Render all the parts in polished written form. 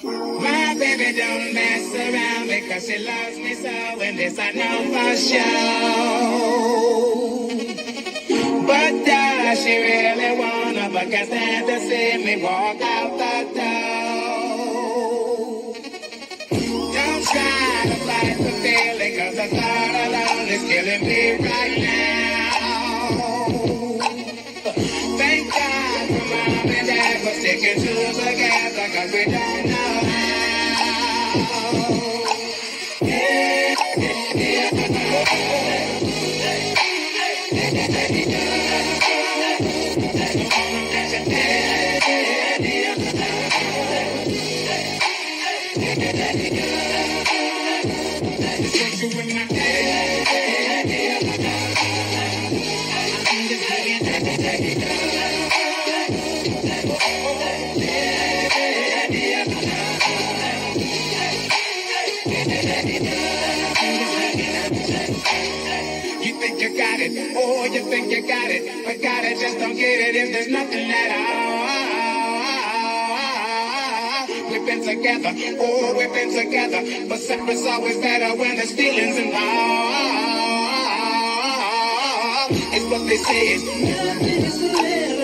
My baby don't mess around because she loves me so, and this I know for sure. But does she really wanna? But can't stand to see me walk out the door. Don't try to fight the feeling, cause the thought alone is killing me right now. Thank God for mom and dad for sticking together, cause we don't know how. You think you got it, oh, you think you got it, but got it, just don't get it if there's nothing at all. We've been together, oh, we've been together, but separate's always better when there's feelings involved. It's what they say.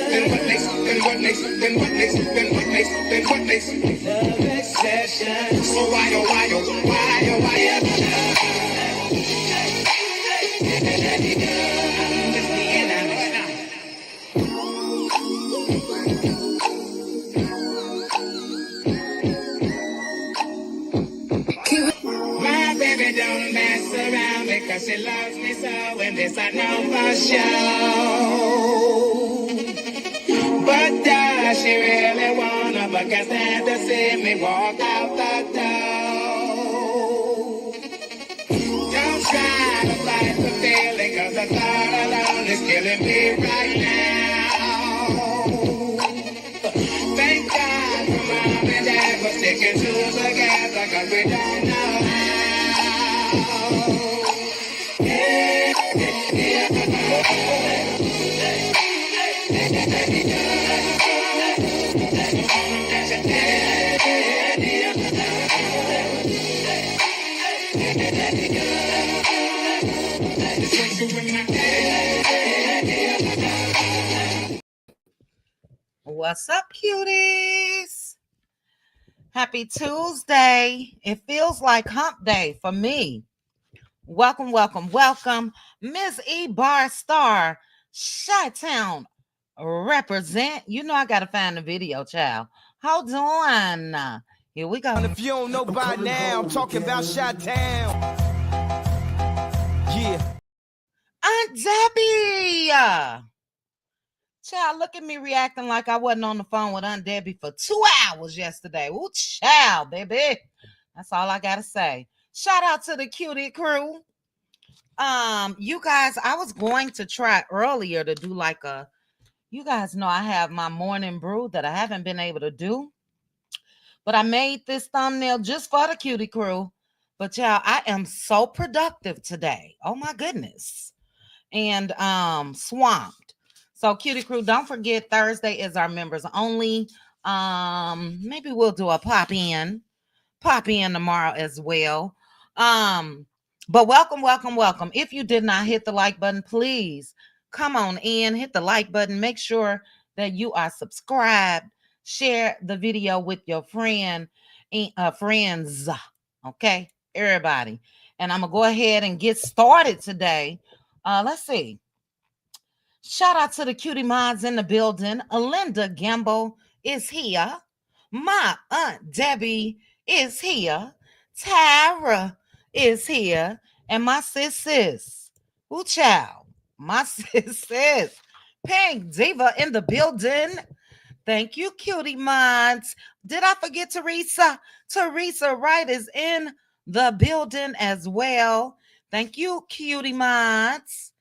Then what makes, then what makes, then what makes, then what makes, then what makes love exception. So why, oh, why, oh, why, oh, why, my baby don't mess around because she loves me so, and this I know for sure. But does she really wanna? But can't stand to see me walk out the door. Don't try to fight the feeling, cause the thought alone is killing me right now. Thank God for mom and dad for sticking together, cause we don't know What's up, cuties? Happy Tuesday. It feels like hump day for me. Welcome, welcome, welcome. Miss E Bar Star, Chi-Town represent. You know I got to find the video, child. Hold on. Here we go. And if you don't know by now, I'm talking about Chi-Town. Yeah. Aunt Debbie. Child, look at me reacting like I wasn't on the phone with Aunt Debbie for 2 hours yesterday. Ooh, child, baby. That's all I got to say. Shout out to the Cutie crew. You guys, I was going to try earlier to do like a, you guys know I have my morning brew that I haven't been able to do. But I made this thumbnail just for the Cutie crew. But y'all, I am so productive today. Oh my goodness. And swamped. So Cutie crew, don't forget Thursday is our members only. Maybe we'll do a pop in tomorrow as well. But welcome, welcome, welcome. If you did not hit the like button, please come on in, hit the like button. Make sure that you are subscribed. Share the video with your friends. Okay, everybody. And I'm gonna go ahead and get started today. Let's see. Shout out to the cutie mods in the building. Alinda Gamble is here. My Aunt Debbie is here. Tara is here. And my sis. Ooh, child. My sis. Pink Diva in the building. Thank you, cutie mods. Did I forget Teresa? Teresa Wright is in the building as well. Thank you, cutie mods,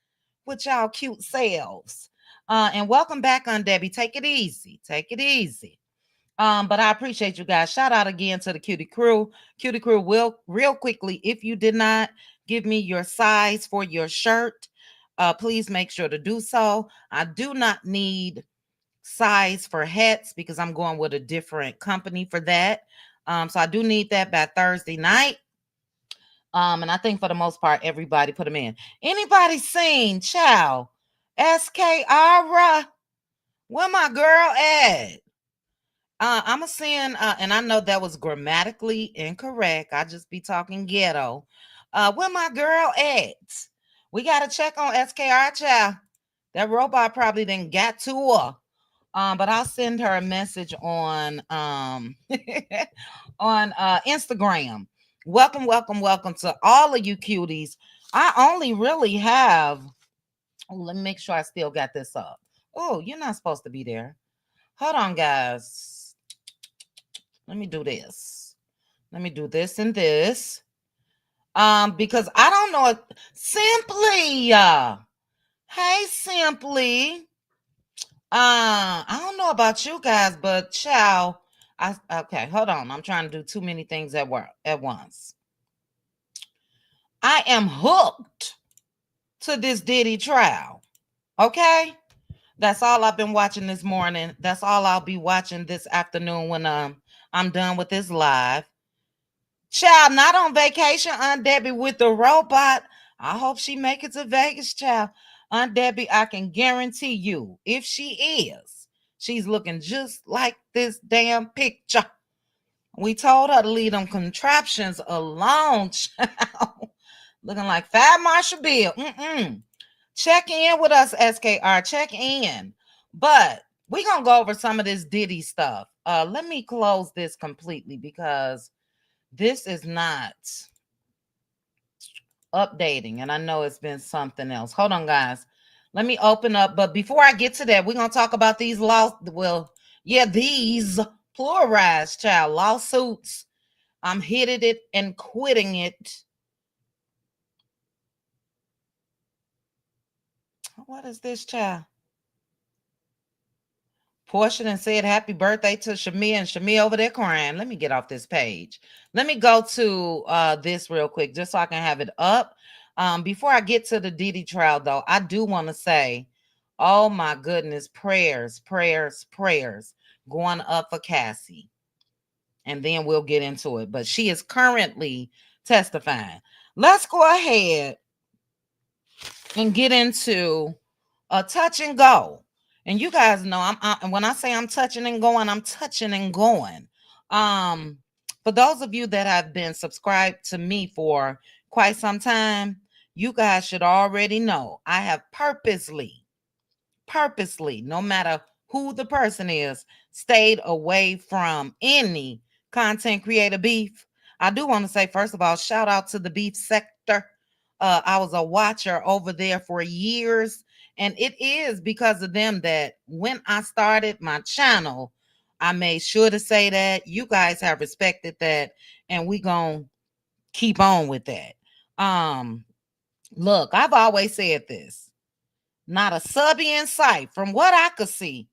with y'all cute selves. And welcome back, on Debbie. Take it easy. Take it easy. But I appreciate you guys. Shout out again to the Cutie crew. Cutie crew, will real quickly, if you did not give me your size for your shirt, please make sure to do so. I do not need size for hats because I'm going with a different company for that. So I do need that by Thursday night. And I think for the most part, everybody put them in. Anybody seen Chow? SKR? Where my girl at? I'm a saying, and I know that was grammatically incorrect. I just be talking ghetto. Where my girl at? We gotta check on SKR, child. That robot probably didn't get to her. But I'll send her a message on on Instagram. Welcome, welcome, welcome to all of you cuties. I only really have. Oh, let me make sure I still got this up. Oh, you're not supposed to be there. Hold on, guys. Let me do this. Let me do this and this. Because I don't know if Simply. Hey, Simply. I don't know about you guys, but child, okay, hold on. I'm trying to do too many things at once. I am hooked to this Diddy trial. Okay? That's all I've been watching this morning. That's all I'll be watching this afternoon when I'm done with this live. Child, not on vacation, Aunt Debbie with the robot. I hope she make it to Vegas, child. Aunt Debbie, I can guarantee you, if she is, she's looking just like this damn picture. We told her to leave them contraptions alone, child. Looking like Fat Marshall Bill. Check in with us, SKR. Check in. But we're going to go over some of this Diddy stuff. Let me close this completely because this is not updating. And I know it's been something else. Hold on, guys. Let me open up. But before I get to that, we're going to talk about these these pluralized child lawsuits. I'm hitting it and quitting it. What is this, child? Portia and said happy birthday to Shamia, and Shamia over there crying. Let me get off this page. Let me go to this real quick just so I can have it up. Before I get to the Diddy trial, though, I do want to say, oh my goodness, prayers going up for Cassie. And then we'll get into it. But she is currently testifying. Let's go ahead and get into a touch and go. And you guys know when I say I'm touching and going, I'm touching and going. For those of you that have been subscribed to me for quite some time, you guys should already know I have purposely, no matter who the person is, stayed away from any content creator beef. I do want to say, first of all, shout out to the beef sector. I was a watcher over there for years. And it is because of them that when I started my channel, I made sure to say that. You guys have respected that, and we gonna keep on with that. Look, I've always said this. Not a subby in sight from what I could see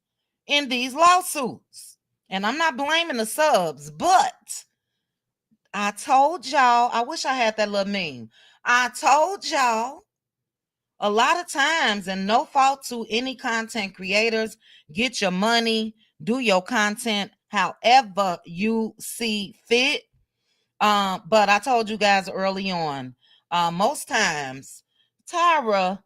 in these lawsuits. And I'm not blaming the subs, but I told y'all, I wish I had that little meme. I told y'all a lot of times, and no fault to any content creators, get your money, do your content however you see fit. But I told you guys early on, most times, Tyra,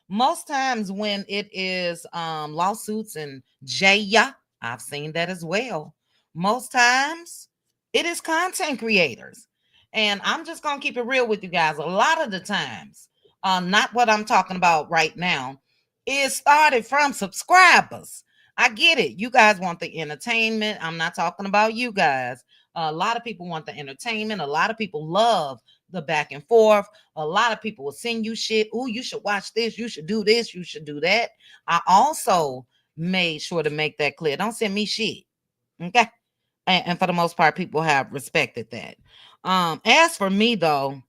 most times when it is lawsuits and Jaya, I've seen that as well. Most times it is content creators. And I'm just going to keep it real with you guys. A lot of the times, not what I'm talking about right now, it started from subscribers. I get it. You guys want the entertainment. I'm not talking about you guys. A lot of people want the entertainment. A lot of people love the back and forth. A lot of people will send you shit. Oh, you should watch this. You should do this. You should do that. I also made sure to make that clear. Don't send me shit. Okay. And for the most part, people have respected that. As for me, though,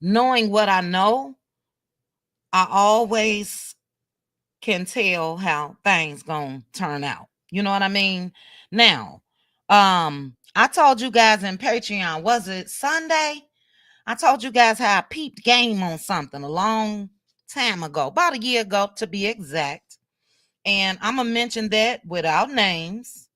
knowing what I know, I always can tell how things gonna turn out. You know what I mean? Now, I told you guys in Patreon, was it Sunday? I told you guys how I peeped game on something a long time ago, about a year ago to be exact. And I'm gonna mention that without names.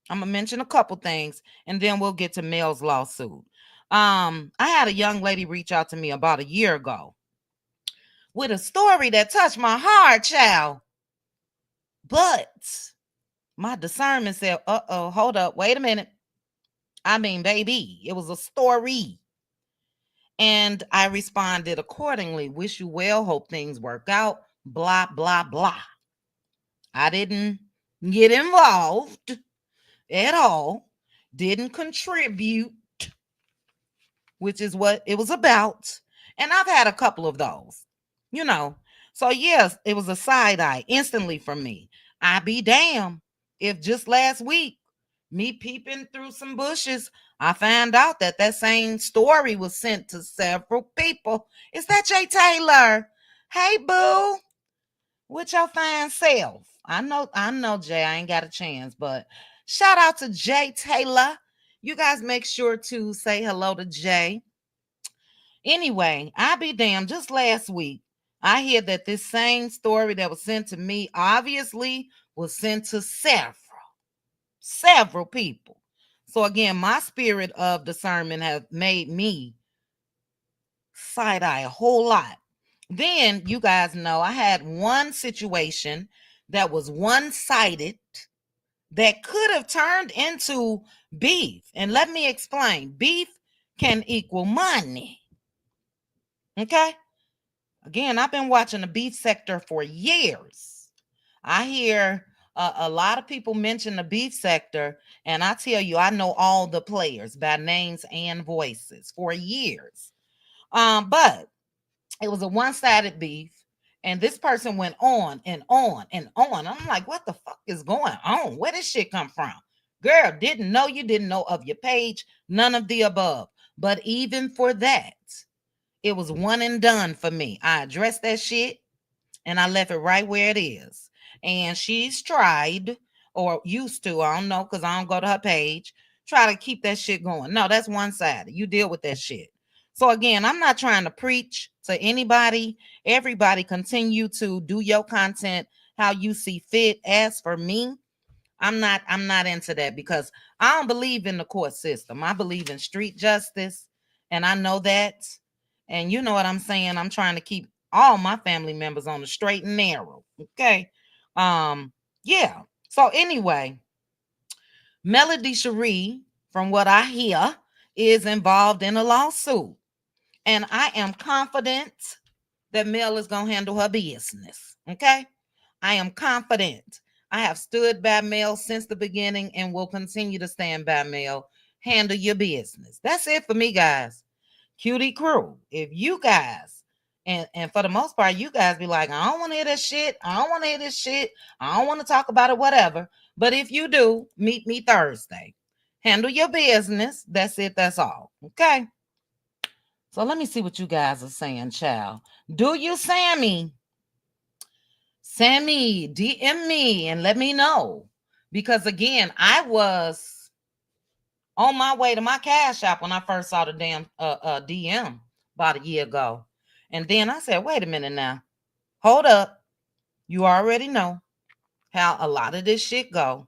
I'm gonna mention a couple things, and then we'll get to Mel's lawsuit. I had a young lady reach out to me about a year ago with a story that touched my heart, child. But my discernment said, uh-oh, hold up, wait a minute. I mean, baby, it was a story. And I responded accordingly. Wish you well, hope things work out, blah, blah, blah. I didn't get involved at all, didn't contribute, which is what it was about. And I've had a couple of those, you know. So, yes, it was a side eye instantly from me. I be damned if just last week, me peeping through some bushes, I found out that that same story was sent to several people. Is that Jay Taylor? Hey, boo, with your fine self. I know, Jay. I ain't got a chance, but shout out to Jay Taylor. You guys make sure to say hello to Jay. Anyway, I be damned. Just last week, I hear that this same story that was sent to me obviously was sent to several people. So again, my spirit of discernment have made me side eye a whole lot. Then you guys know I had one situation that was one-sided that could have turned into beef. And let me explain. Beef can equal money. Okay? Again, I've been watching the beef sector for years. I hear a lot of people mention the beef sector, and I tell you, I know all the players by names and voices for years. But it was a one-sided beef, and this person went on and on and on. I'm like, what the fuck is going on? Where did shit come from? Girl, didn't know you, didn't know of your page, none of the above. But even for that, it was one and done for me. I addressed that shit and I left it right where it is. And she's tried, or used to, I don't know, because I don't go to her page, try to keep that shit going. No, that's one-sided. You deal with that shit. So again, I'm not trying to preach to anybody. Everybody continue to do your content how you see fit. As for me, I'm not into that, because I don't believe in the court system. I believe in street justice, and I know that. And you know what I'm saying? I'm trying to keep all my family members on the straight and narrow. Okay. Yeah. So anyway, Melody Cherie, from what I hear, is involved in a lawsuit. And I am confident that Mel is going to handle her business. Okay? I am confident. I have stood by Mel since the beginning and will continue to stand by Mel. Handle your business. That's it for me, guys. Cutie crew. If you guys, and for the most part, you guys be like, I don't want to hear this shit. I don't want to hear this shit. I don't want to talk about it, whatever. But if you do, meet me Thursday. Handle your business. That's it. That's all. Okay? So let me see what you guys are saying, child. Do you, Sammy? Sammy, DM me and let me know. Because again, I was on my way to my cash app when I first saw the damn DM about a year ago. And then I said, wait a minute now. Hold up. You already know how a lot of this shit go.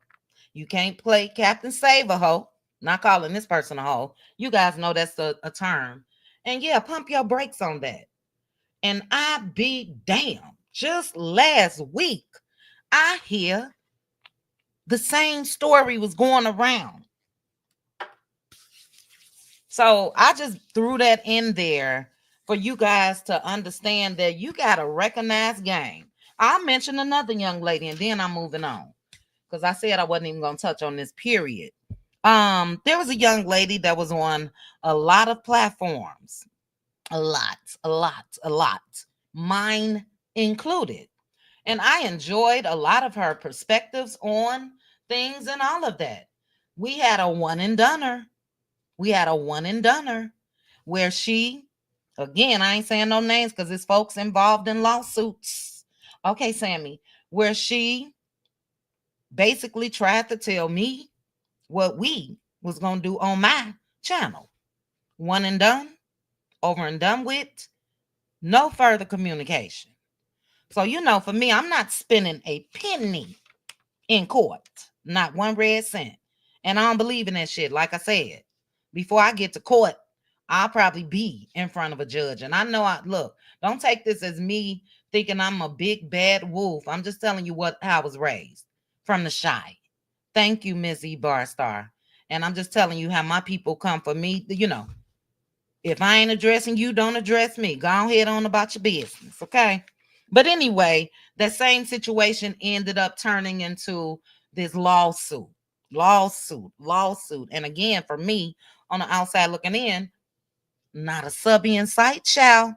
You can't play Captain Save a hoe. Not calling this person a hoe. You guys know that's a term. And yeah, pump your brakes on that. And I be damned. Just last week, I hear the same story was going around. So I just threw that in there for you guys to understand that you got to recognize game. I'll mention another young lady and then I'm moving on, because I said I wasn't even going to touch on this, period. There was a young lady that was on a lot of platforms. A lot. Mine included. And I enjoyed a lot of her perspectives on things and all of that. We had a one and doneer. Where she, again, I ain't saying no names because it's folks involved in lawsuits. Okay, Sammy, where she basically tried to tell me what we was going to do on my channel. One and done, over and done with, no further communication. So, for me, I'm not spending a penny in court, not one red cent. And I don't believe in that shit. Like I said, before I get to court, I'll probably be in front of a judge. And I know look, don't take this as me thinking I'm a big bad wolf. I'm just telling you how I was raised from the shy. Thank you, Miss E Barstar. And I'm just telling you how my people come for me. If I ain't addressing you, don't address me. Go ahead on about your business, okay? But anyway, that same situation ended up turning into this lawsuit. And again, for me, on the outside looking in, not a subby in sight, child.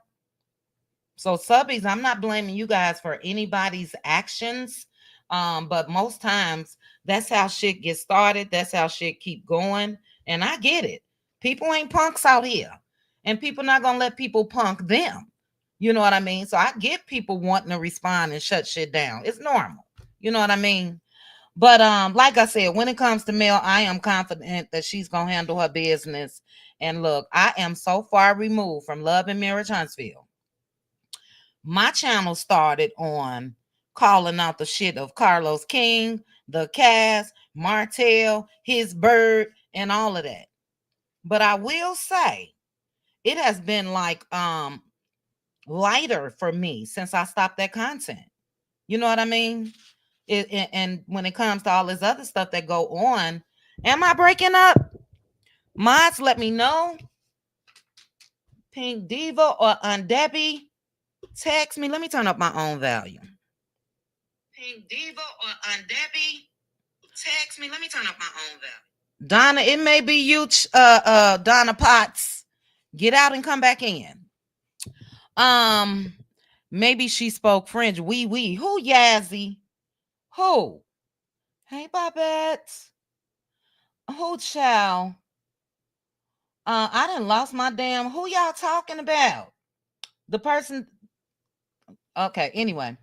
So subbies, I'm not blaming you guys for anybody's actions. But most times that's how shit gets started. That's how shit keep going. And I get it. People ain't punks out here. And people not gonna let people punk them. You know what I mean? So I get people wanting to respond and shut shit down. It's normal. You know what I mean? But like I said, when it comes to Mel, I am confident that she's gonna handle her business. And look, I am so far removed from Love and Marriage Huntsville. My channel started on calling out the shit of Carlos King, the cast, Martell, his bird, and all of that. But I will say it has been like lighter for me since I stopped that content. You know what I mean? And when it comes to all this other stuff that go on, am I breaking up? Mods, let me know. Pink Diva or Debbie, text me. Let me turn up my own volume. Pink Diva or Debbie, text me. Let me turn up my own volume. Donna, it may be you, Donna Potts. Get out and come back in. Maybe she spoke French. Oui. Who, Yazzie? Who? Hey, Babette. Who, child? I done lost my damn. Who y'all talking about? The person. Okay. Anyway,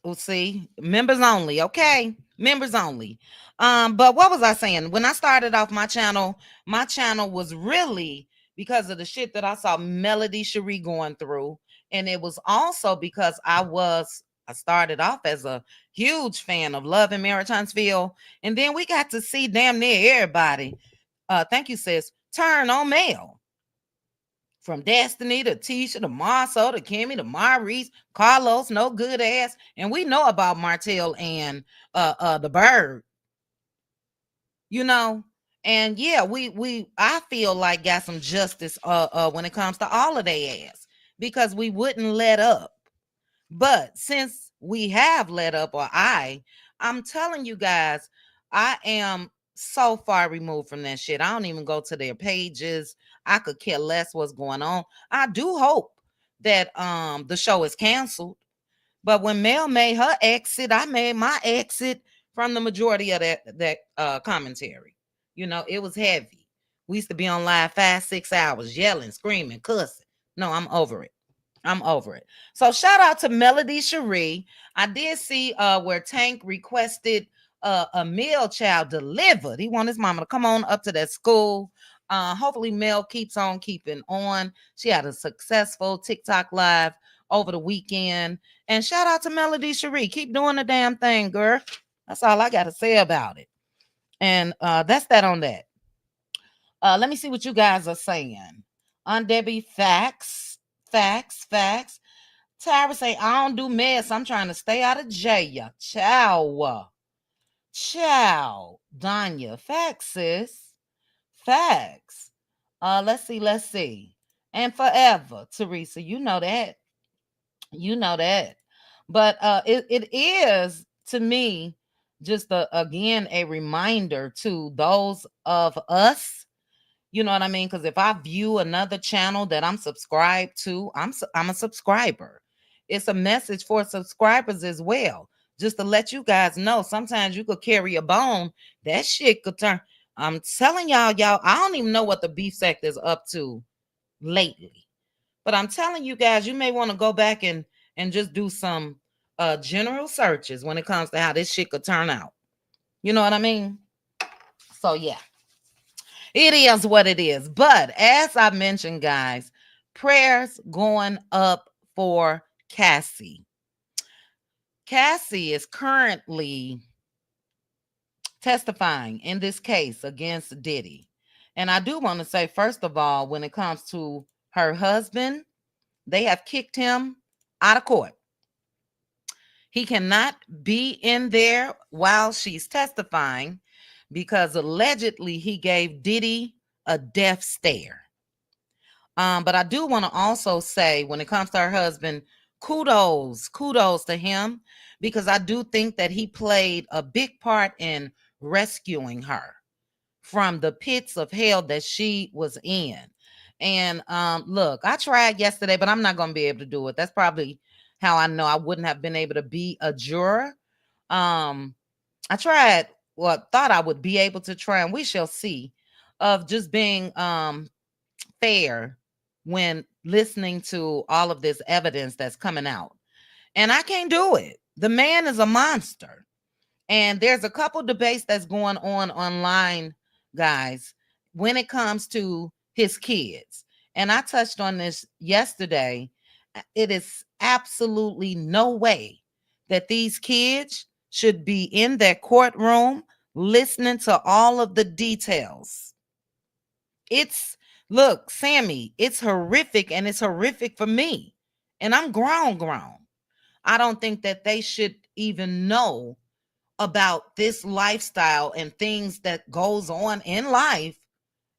we'll see. Members only. Okay, members only. But what was I saying? When I started off my channel was really because of the shit that I saw Melody Cherie going through, and it was also because I started off as a huge fan of Love and Marriage Huntsville, and then we got to see damn near everybody. Thank you, sis. Turn on Mel. From Destiny to Tisha to Marceau to Kimmy to Maurice, Carlos, no good ass, and we know about Martell and the bird, you know. And yeah, I feel like got some justice when it comes to all of their ass because we wouldn't let up. But since we have let up, or I'm telling you guys, I am so far removed from that shit. I don't even go to their pages. I could care less what's going on. I do hope that the show is canceled. But when Mel made her exit, I made my exit from the majority of that commentary. You know, it was heavy. We used to be on live 5-6 hours, yelling, screaming, cussing. No, I'm over it. So shout out to Melody Cherie. I did see where Tank requested a meal child delivered. He wanted his mama to come on up to that school. Hopefully Mel keeps on keeping on. She had a successful TikTok live over the weekend. And shout out to Melody Cherie. Keep doing the damn thing, girl. That's all I got to say about it. And that's that on that. Let me see what you guys are saying. On Debbie, facts. Tyra say, I don't do mess. I'm trying to stay out of jail. Ciao. Danya, facts, sis. Facts. Let's see. And forever, Teresa. You know that. But it is, to me, just again a reminder to those of us. You know what I mean? Because if I view another channel that I'm subscribed to, I'm a subscriber. It's a message for subscribers as well. Just to let you guys know, sometimes you could carry a bone. That shit could turn. I'm telling y'all, I don't even know what the beef sector is up to lately. But I'm telling you guys, you may want to go back and just do some general searches when it comes to how this shit could turn out. You know what I mean? So yeah. It is what it is. But as I mentioned, guys, prayers going up for Cassie. Cassie is currently testifying in this case against Diddy. And I do want to say, first of all, when it comes to her husband, they have kicked him out of court. He cannot be in there while she's testifying because allegedly he gave Diddy a death stare. But I do want to also say, when it comes to her husband, kudos to him, because I do think that he played a big part in rescuing her from the pits of hell that she was in. And look, I tried yesterday, but I'm not going to be able to do it. That's probably how I know I wouldn't have been able to be a juror. I tried, well, thought I would be able to try, and we shall see, of just being fair when listening to all of this evidence that's coming out. And I can't do it. The man is a monster. And there's a couple debates that's going on online, guys, when it comes to his kids. And I touched on this yesterday. It is absolutely no way that these kids should be in their courtroom listening to all of the details. Look, Sammy, it's horrific, and it's horrific for me. And I'm grown. I don't think that they should even know about this lifestyle and things that goes on in life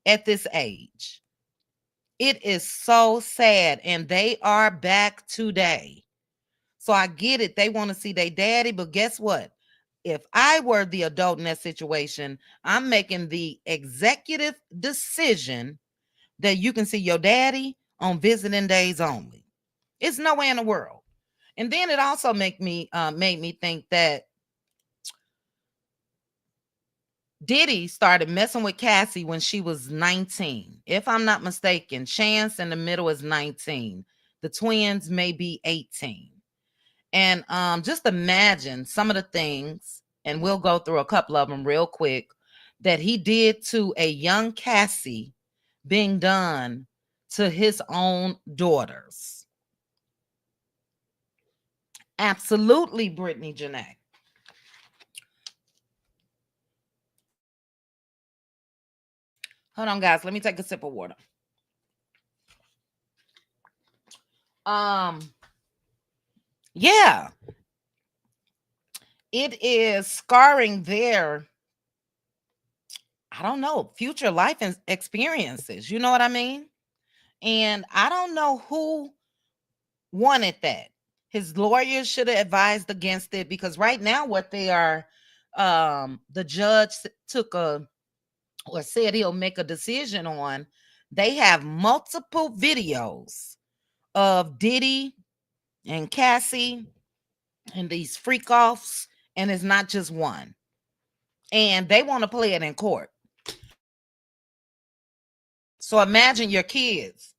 at this age. It is so sad, and they are back today. So I get it. They want to see their daddy, but guess what? If I were the adult in that situation, I'm making the executive decision that you can see your daddy on visiting days only. It's no way in the world. And then it also made me think that Diddy started messing with Cassie when she was 19. If I'm not mistaken, Chance in the middle is 19. The twins may be 18. And just imagine some of the things, and we'll go through a couple of them real quick, that he did to a young Cassie being done to his own daughters. Absolutely, Brittany Janae. Hold on, guys. Let me take a sip of water. Yeah. It is scarring their, I don't know, future life experiences. You know what I mean? And I don't know who wanted that. His lawyers should have advised against it, because right now what they are, the judge said he'll make a decision on. They have multiple videos of Diddy and Cassie and these freak offs, and it's not just one. And they want to play it in court. So imagine your kids.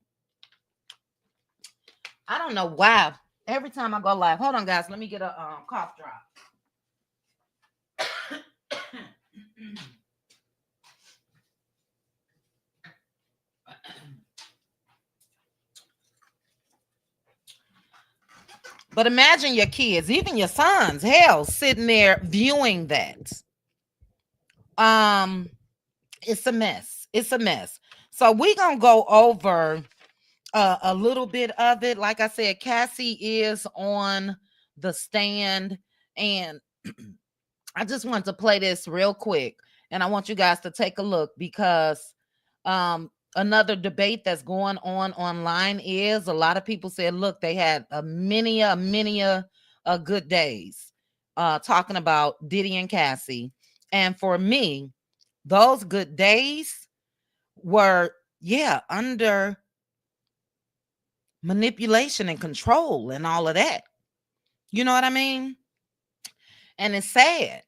I don't know why. Every time I go live, hold on, guys. Let me get a cough drop. But imagine your kids, even your sons, hell, sitting there viewing that. It's a mess. It's a mess. So we're gonna go over a little bit of it. Like I said, Cassie is on the stand, and I just want to play this real quick, and I want you guys to take a look, because another debate that's going on online is, a lot of people said, look, they had many good days talking about Diddy and Cassie. And for me, those good days were, under manipulation and control and all of that. You know what I mean? And it's sad.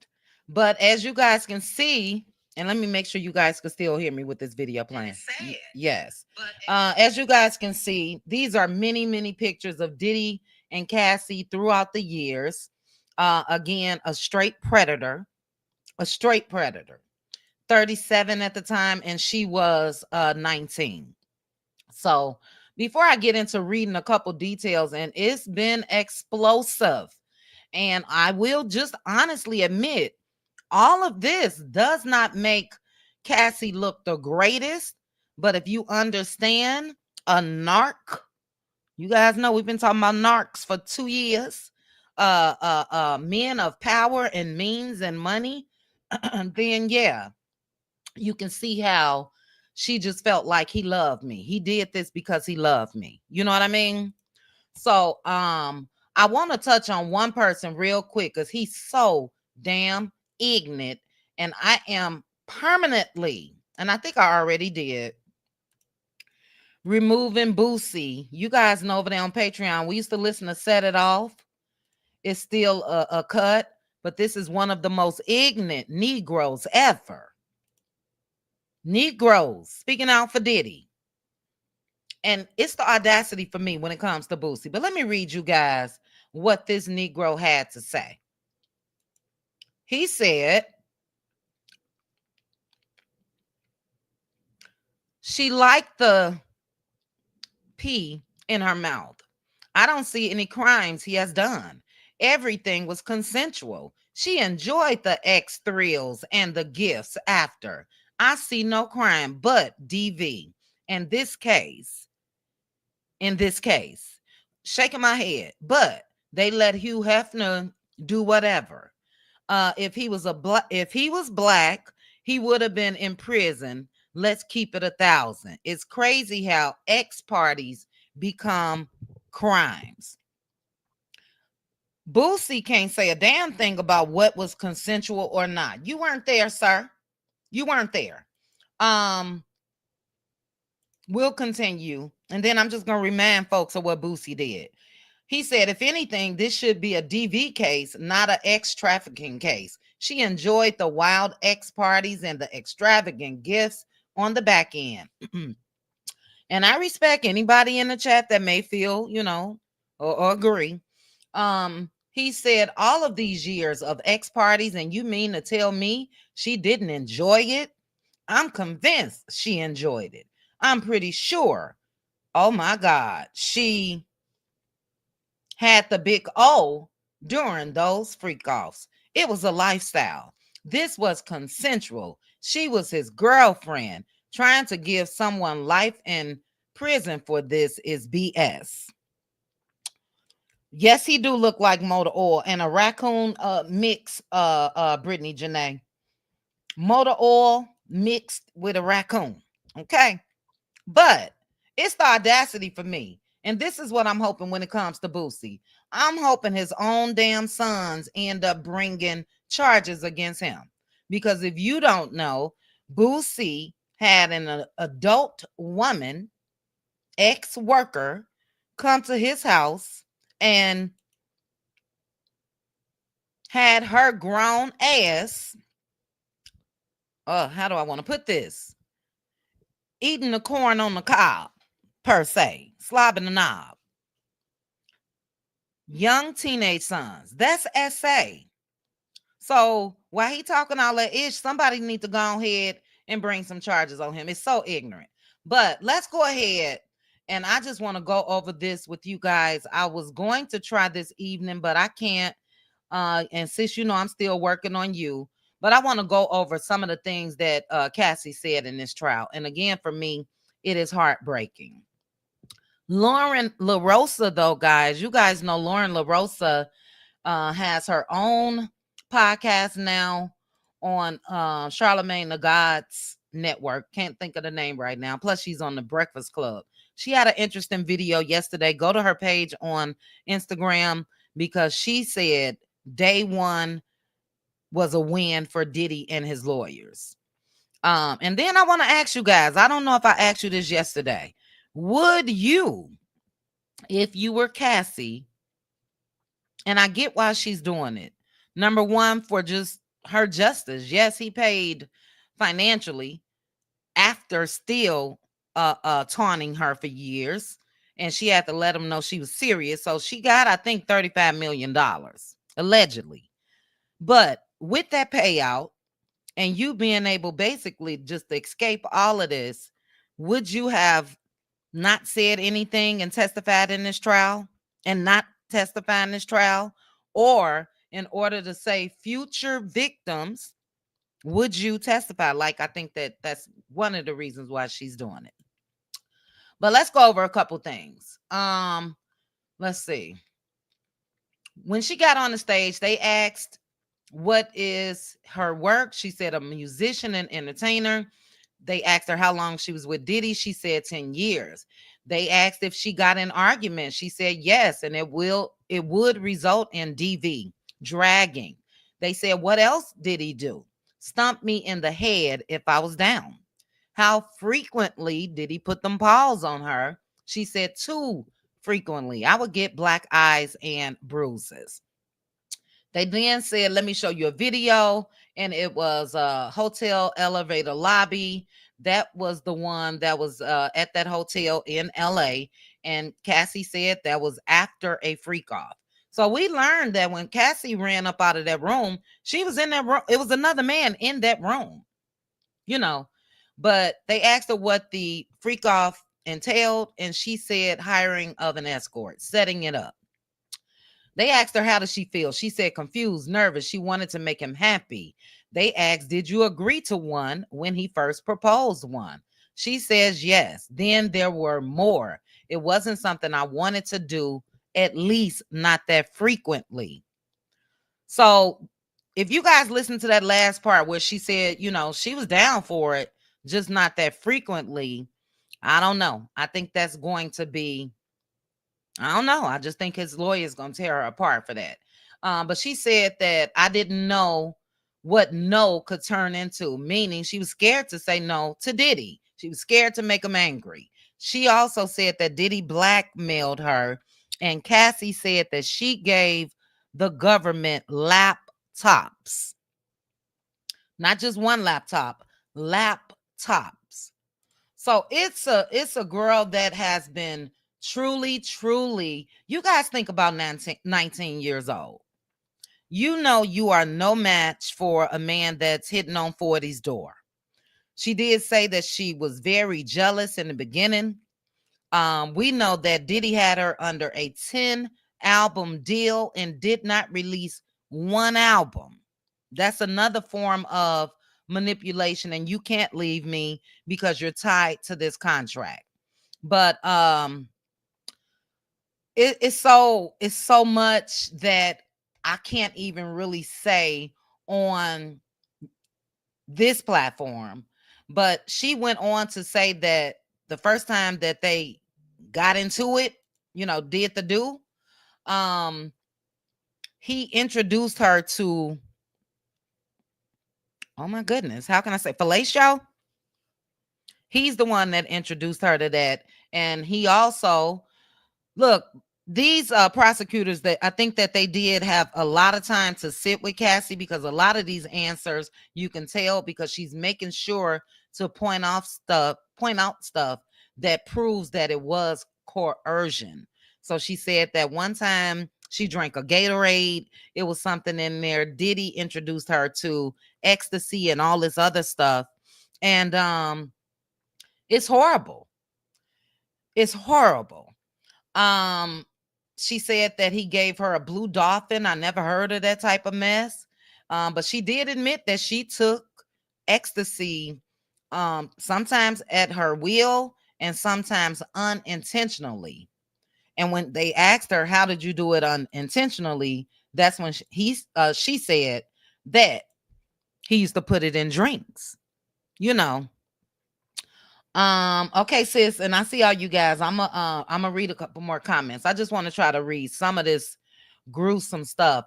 But as you guys can see, and let me make sure you guys can still hear me with this video playing. Yes. As you guys can see, these are many pictures of Diddy and Cassie throughout the years. Again, a straight predator. 37 at the time, and she was 19. So before I get into reading a couple details, and it's been explosive, and I will just honestly admit, All of this does not make Cassie look the greatest, but if you understand a narc, you guys know we've been talking about narcs for 2 years, men of power and means and money, then yeah, you can see how she just felt like he loved me. He did this because he loved me. You know what I mean? So I want to touch on one person real quick because he's so damn ignorant, and I am permanently, and I think I already did, removing Boosie. You guys know over there on Patreon, we used to listen to Set It Off. It's still a cut, but this is one of the most ignorant Negroes ever. Negroes speaking out for Diddy. And it's the audacity for me when it comes to Boosie. But let me read you guys what this Negro had to say. He said, she liked the pee in her mouth. I don't see any crimes he has done. Everything was consensual. She enjoyed the X thrills and the gifts after. I see no crime but DV. In this case, shaking my head, but they let Hugh Hefner do whatever. If he was black, he would have been in prison. Let's keep it 1,000. It's crazy how X parties become crimes. Boosie can't say a damn thing about what was consensual or not. You weren't there, sir. You weren't there. We'll continue. And then I'm just going to remind folks of what Boosie did. He said, if anything, this should be a DV case, not an X trafficking case. She enjoyed the wild X parties and the extravagant gifts on the back end. And I respect anybody in the chat that may feel, or agree. He said all of these years of X parties, and you mean to tell me she didn't enjoy it? I'm convinced she enjoyed it. I'm pretty sure. Oh my God. She had the big O during those freak offs. It was a lifestyle. This was consensual. She was his girlfriend. Trying to give someone life in prison for this is BS. Yes, he do look like motor oil and a raccoon mix, Brittany Janae. Motor oil mixed with a raccoon. Okay. But it's the audacity for me. And this is what I'm hoping when it comes to Boosie. I'm hoping his own damn sons end up bringing charges against him. Because if you don't know, Boosie had an adult woman, ex-worker, come to his house and had her grown ass, how do I want to put this? Eating the corn on the cob, per se, slobbing the knob. Young teenage sons. That's SA. So while he talking all that ish, somebody need to go ahead and bring some charges on him. It's so ignorant. But let's go ahead. And I just want to go over this with you guys. I was going to try this evening, but I can't. And since I'm still working on you. But I want to go over some of the things that Cassie said in this trial. And again, for me, it is heartbreaking. Lauren LaRosa, though, guys, you guys know Lauren LaRosa has her own podcast now on Charlemagne the God's network. Can't think of the name right now. Plus, she's on the Breakfast Club. She had an interesting video yesterday. Go to her page on Instagram because she said day one was a win for Diddy and his lawyers. And then I want to ask you guys, I don't know if I asked you this yesterday. Would you, if you were Cassie, and I get why she's doing it. Number one, for just her justice. Yes, he paid financially after still taunting her for years. And she had to let him know she was serious. So she got, I think, $35 million, allegedly. But with that payout and you being able basically just to escape all of this, would you have not said anything and testified in this trial and not testify in this trial? Or in order to save future victims Would you testify? Like, I think that's one of the reasons why she's doing it. But let's go over a couple things. Let's see. When she got on the stage, they asked what is her work. She said a musician and entertainer. They asked her how long she was with Diddy. She said 10 years. They asked if she got in argument. She said yes, and it would result in DV, dragging. They said, what else did he do? Stump me in the head if I was down. How frequently did he put them paws on her? She said too frequently. I would get black eyes and bruises. They then said, let me show you a video. And it was a hotel elevator lobby. That was the one that was at that hotel in LA. And Cassie said that was after a freak off. So we learned that when Cassie ran up out of that room, she was in that room. It was another man in that room, you know. But they asked her what the freak off entailed. And she said hiring of an escort, setting it up. They asked her, how does she feel? She said confused, nervous. She wanted to make him happy. They asked, did you agree to one when he first proposed one? She says yes. Then there were more. It wasn't something I wanted to do, at least not that frequently. So if you guys listen to that last part where she said, you know, she was down for it, just not that frequently, I don't know. I think that's going to be, I don't know. I just think his lawyer is going to tear her apart for that. But she said that I didn't know what no could turn into, meaning she was scared to say no to Diddy. She was scared to make him angry. She also said that Diddy blackmailed her, and Cassie said that she gave the government laptops. Not just one laptop, laptops. So it's a girl that has been truly, you guys think about 19 years old. You know you are no match for a man that's hitting on 40's door. She did say that she was very jealous in the beginning. We know that Diddy had her under a 10-album deal and did not release one album. That's another form of manipulation, and you can't leave me because you're tied to this contract. But it's so much that I can't even really say on this platform. But she went on to say that the first time that they got into it, you know, did the do, he introduced her to, oh my goodness, how can I say, fellatio? He's the one that introduced her to that. And he also, look, these prosecutors, that I think that they did have a lot of time to sit with Cassie, because a lot of these answers you can tell because she's making sure to point out stuff that proves that it was coercion. So she said that one time she drank a Gatorade, it was something in there. Diddy introduced her to ecstasy and all this other stuff. And it's horrible. It's horrible. She said that he gave her a blue dolphin. I never heard of that type of mess. But she did admit that she took ecstasy sometimes at her will and sometimes unintentionally. And when they asked her, how did you do it unintentionally? That's when she said that he used to put it in drinks, you know. Okay, sis, and I see all you guys. I'm gonna read a couple more comments. I just want to try to read some of this gruesome stuff.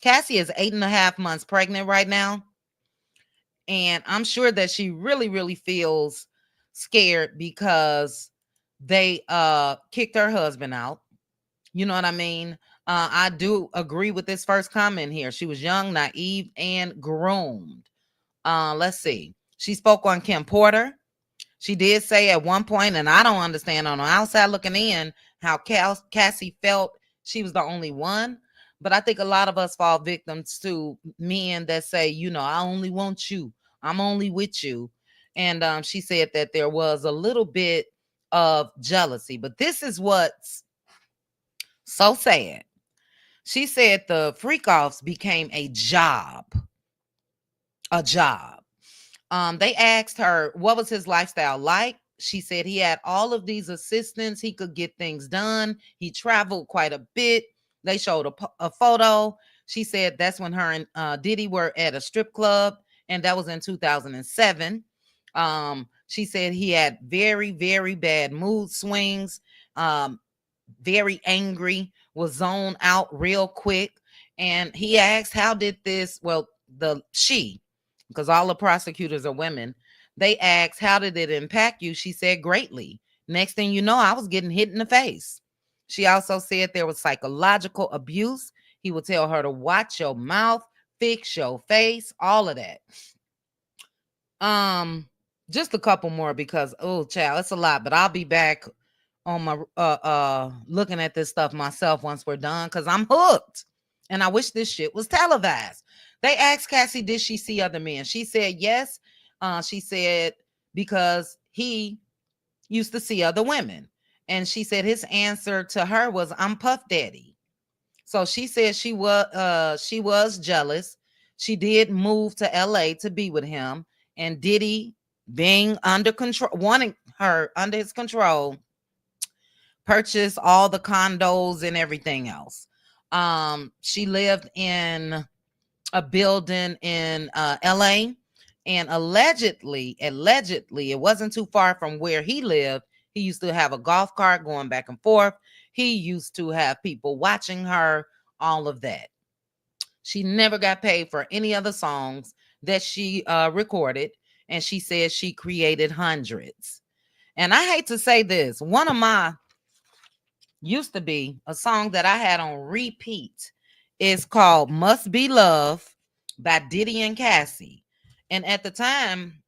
Cassie is 8.5 months pregnant right now, and I'm sure that she really feels scared because they kicked her husband out. You know what I mean? I do agree with this first comment here. She was young, naive, and groomed. Let's see. She spoke on Kim Porter. She did say at one point, and I don't understand on the outside looking in, how Cassie felt she was the only one. But I think a lot of us fall victims to men that say, you know, I only want you. I'm only with you. And she said that there was a little bit of jealousy. But this is what's so sad. She said the freak offs became a job. a job. They asked her what was his lifestyle like. She said he had all of these assistants. He could get things done. He traveled quite a bit. They showed a photo. She said that's when her and Diddy were at a strip club, and that was in 2007. She said he had very, very bad mood swings, very angry, was zoned out real quick. And he asked, how did this, well, because all the prosecutors are women, they asked, how did it impact you? She said, greatly. Next thing you know, I was getting hit in the face. She also said there was psychological abuse. He would tell her to watch your mouth, fix your face, all of that. Just a couple more because, oh, child, it's a lot, but I'll be back on my looking at this stuff myself once we're done because I'm hooked. And I wish this shit was televised. They asked Cassie, did she see other men? She said yes. She said because he used to see other women. And she said his answer to her was, I'm Puff Daddy. So she said she was jealous. She did move to LA to be with him. And Diddy, being under control, wanting her under his control, purchased all the condos and everything else. She lived in a building in LA, and allegedly, it wasn't too far from where he lived. He used to have a golf cart going back and forth. He used to have people watching her, all of that. She never got paid for any other songs that she recorded, and she said she created hundreds. And I hate to say this, one of my used to be a song that I had on repeat. It's called Must Be Love by Diddy and Cassie. And at the time,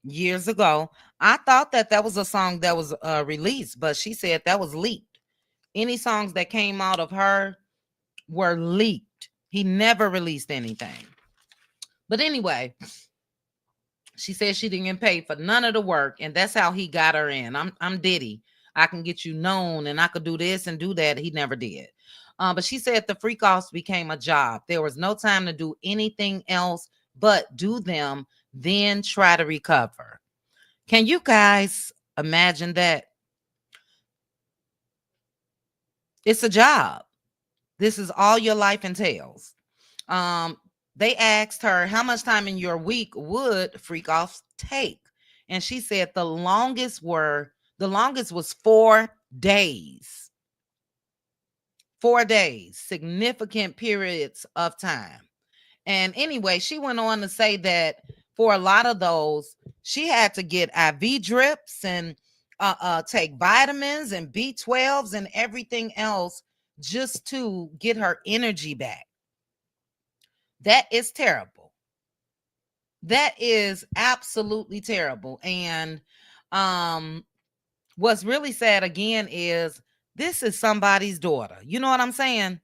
years ago, I thought that was a song that was released, but she said that was leaked. Any songs that came out of her were leaked. He never released anything. But anyway, she said she didn't get paid for none of the work, and that's how he got her in. I'm Diddy. I can get you known, and I could do this and do that. He never did. But she said the freak offs became a job. There was no time to do anything else but do them, then try to recover. Can you guys imagine that? It's a job. This is all your life entails. They asked her how much time in your week would freak offs take, and she said the longest was 4 days. 4 days, significant periods of time. And anyway, she went on to say that for a lot of those, she had to get IV drips and take vitamins and B12s and everything else just to get her energy back. That is terrible. That is absolutely terrible. And what's really sad again is this is somebody's daughter. You know what I'm saying?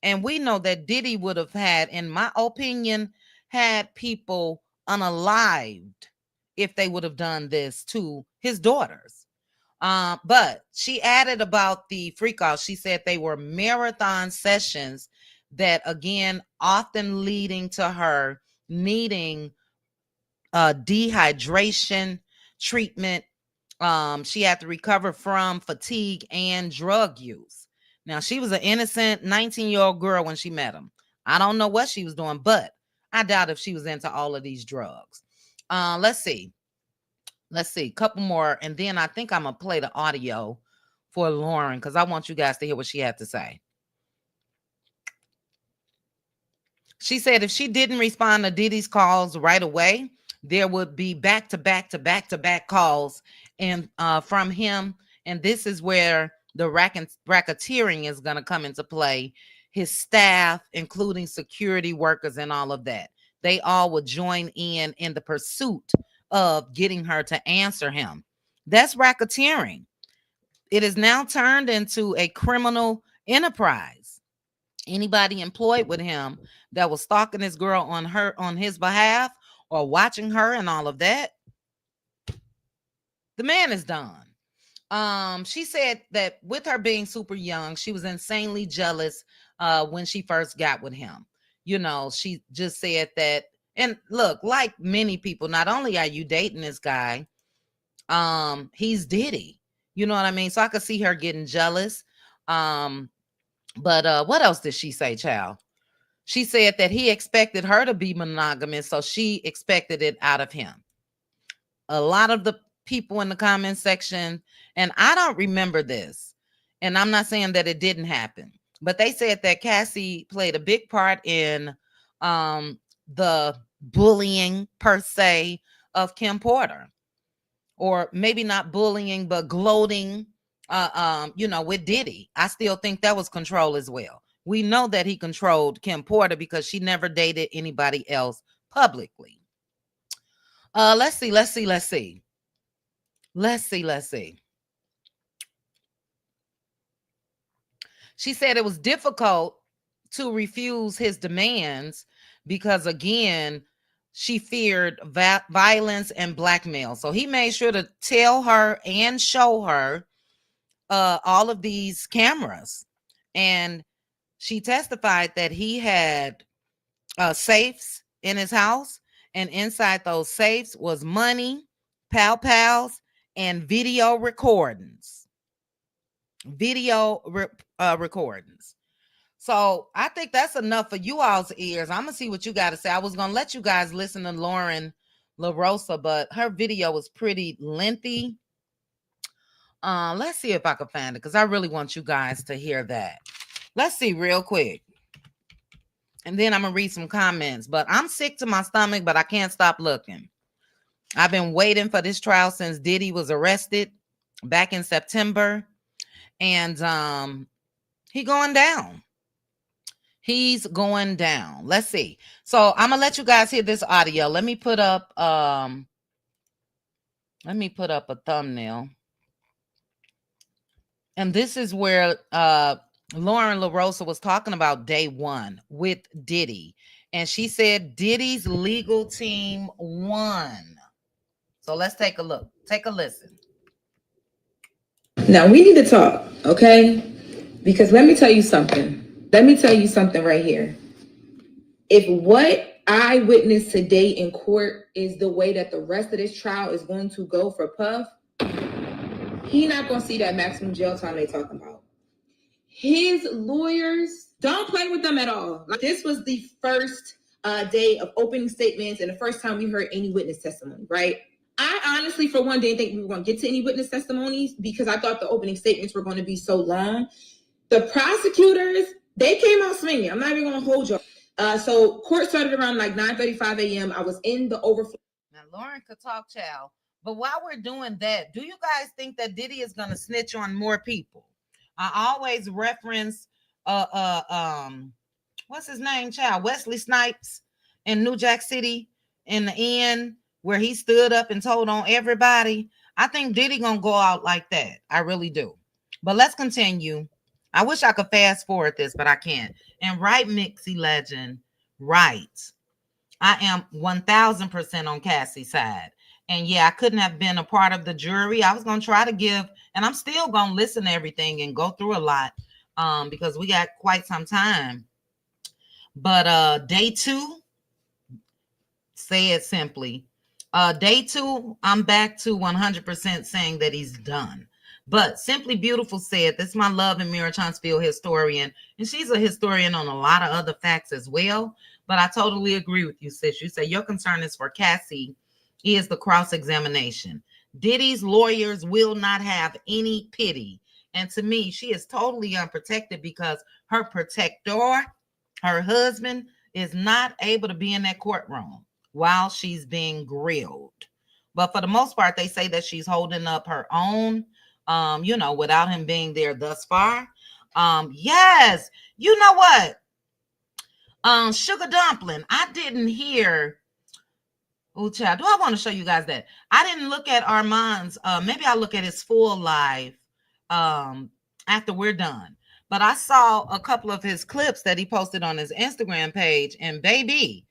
And we know that Diddy would have had, in my opinion, had people unalived if they would have done this to his daughters. But she added about the freak out. She said they were marathon sessions that, again, often leading to her needing dehydration treatment. She had to recover from fatigue and drug use. Now, she was an innocent 19-year-old girl when she met him. I don't know what she was doing, but I doubt if she was into all of these drugs. Let's see. A couple more, and then I think I'm going to play the audio for Lauren because I want you guys to hear what she had to say. She said if she didn't respond to Diddy's calls right away, there would be back-to-back calls and from him. And this is where the racketeering is going to come into play. His staff, including security workers and all of that, they all would join in the pursuit of getting her to answer him. That's racketeering. It is now turned into a criminal enterprise. Anybody employed with him that was stalking this girl on his behalf or watching her and all of that, the man is done. She said that with her being super young, she was insanely jealous when she first got with him. You know, she just said that And look, like many people, not only are you dating this guy, he's Diddy. You know what I mean? So I could see her getting jealous. But what else did she say, child? She said that he expected her to be monogamous, so she expected it out of him. A lot of the people in the comment section, and I don't remember this, and I'm not saying that it didn't happen, but they said that Cassie played a big part in the bullying per se of Kim Porter, or maybe not bullying, but gloating, with Diddy. I still think that was control as well. We know that he controlled Kim Porter because she never dated anybody else publicly. Let's see. She said it was difficult to refuse his demands because, again, she feared violence and blackmail. So he made sure to tell her and show her all of these cameras. And she testified that he had safes in his house, and inside those safes was money, pals, and video recordings. Recordings. So I think that's enough for you all's ears. I'm gonna see what you got to say. I was gonna let you guys listen to Lauren LaRosa, but her video was pretty lengthy. Let's see if I can find it, because I really want you guys to hear that. Let's see real quick. And then I'm gonna read some comments. But I'm sick to my stomach, but I can't stop looking. I've been waiting for this trial since Diddy was arrested back in September. And he's going down. He's going down. Let's see. So I'm gonna let you guys hear this audio. Let me put up a thumbnail. And this is where Lauren LaRosa was talking about day one with Diddy. And she said Diddy's legal team won. So let's take a look. Take a listen. Now we need to talk, okay? Because let me tell you something. Let me tell you something right here. If what I witnessed today in court is the way that the rest of this trial is going to go for Puff, he's not going to see that maximum jail time they talking about. His lawyers, don't play with them at all. Like, this was the first day of opening statements and the first time we heard any witness testimony, right? I honestly, for one, didn't think we were going to get to any witness testimonies because I thought the opening statements were going to be so long. The prosecutors, they came out swinging. I'm not even going to hold you. So court started around like 9:35 a.m. I was in the overflow. Now, Lauren could talk, child. But while we're doing that, do you guys think that Diddy is going to snitch on more people? I always reference, what's his name, child? Wesley Snipes in New Jack City in the end, where he stood up and told on everybody. I think Diddy gonna go out like that. I really do. But let's continue. I wish I could fast forward this, but I can't. And right, Mixie Legend, right. I am 1000% on Cassie's side. And yeah, I couldn't have been a part of the jury. I was gonna try to give, and I'm still gonna listen to everything and go through a lot because we got quite some time. But day two, say it simply. Day two, I'm back to 100% saying that he's done. But Simply Beautiful said, this is my love and Mira Huntsville historian, and she's a historian on a lot of other facts as well. But I totally agree with you, sis. You say your concern is for Cassie is the cross-examination. Diddy's lawyers will not have any pity. And to me, she is totally unprotected because her protector, her husband, is not able to be in that courtroom while she's being grilled. But for the most part, they say that she's holding up her own, without him being there thus far. Yes, you know what? Sugar Dumpling, I didn't hear. Oh, child, do I want to show you guys that? I didn't look at Armand's. Maybe I'll look at his full live after we're done. But I saw a couple of his clips that he posted on his Instagram page. And baby,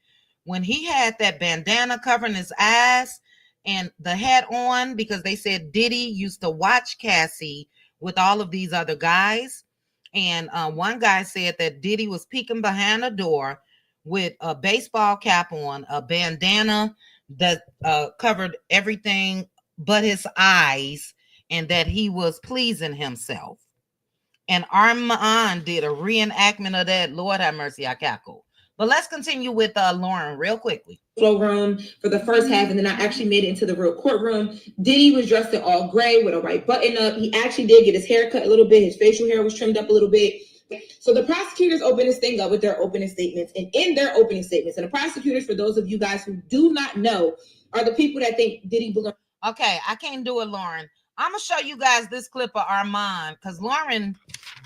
when he had that bandana covering his eyes and the hat on, because they said Diddy used to watch Cassie with all of these other guys. And one guy said that Diddy was peeking behind a door with a baseball cap on, a bandana that covered everything but his eyes, and that he was pleasing himself. And Armand did a reenactment of that. Lord have mercy, I cackled. But let's continue with Lauren real quickly. Flow room for the first half, and then I actually made it into the real courtroom. Diddy was dressed in all gray with a white button up. He actually did get his hair cut a little bit. His facial hair was trimmed up a little bit. So the prosecutors opened this thing up with their opening statements, and in their opening statements, and the prosecutors, for those of you guys who do not know, are the people that think Diddy belongs. Okay, I can't do it, Lauren. I'm gonna show you guys this clip of Armand because Lauren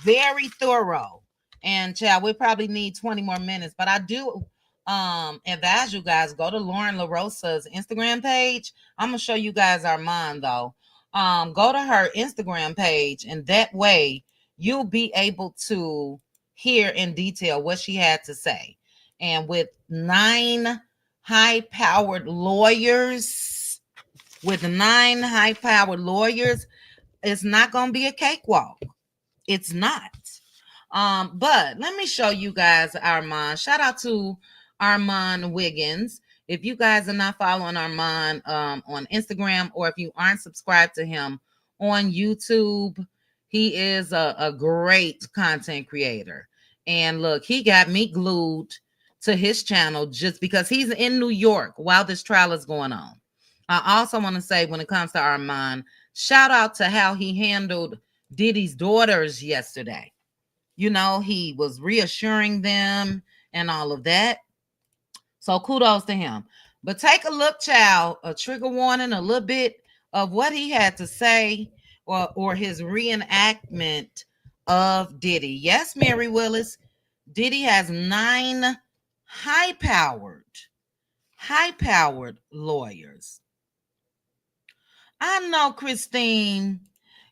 very thorough, and child, we probably need 20 more minutes, but I do advise you guys go to Lauren LaRosa's Instagram page. I'm gonna show you guys Armand though. Go to her Instagram page, and that way you'll be able to hear in detail what she had to say. And with 9 high-powered lawyers, it's not gonna be a cakewalk. It's not. But let me show you guys Armand. Shout out to Armand Wiggins. If you guys are not following Armand on Instagram, or if you aren't subscribed to him on YouTube, he is a great content creator. And look, he got me glued to his channel just because he's in New York while this trial is going on. I also want to say, when it comes to Armand, shout out to how he handled Diddy's daughters yesterday. You know, he was reassuring them and all of that. So kudos to him. But take a look, child, a trigger warning, a little bit of what he had to say, or his reenactment of Diddy. Yes, Mary Willis, Diddy has 9 high-powered lawyers. I know, Christine,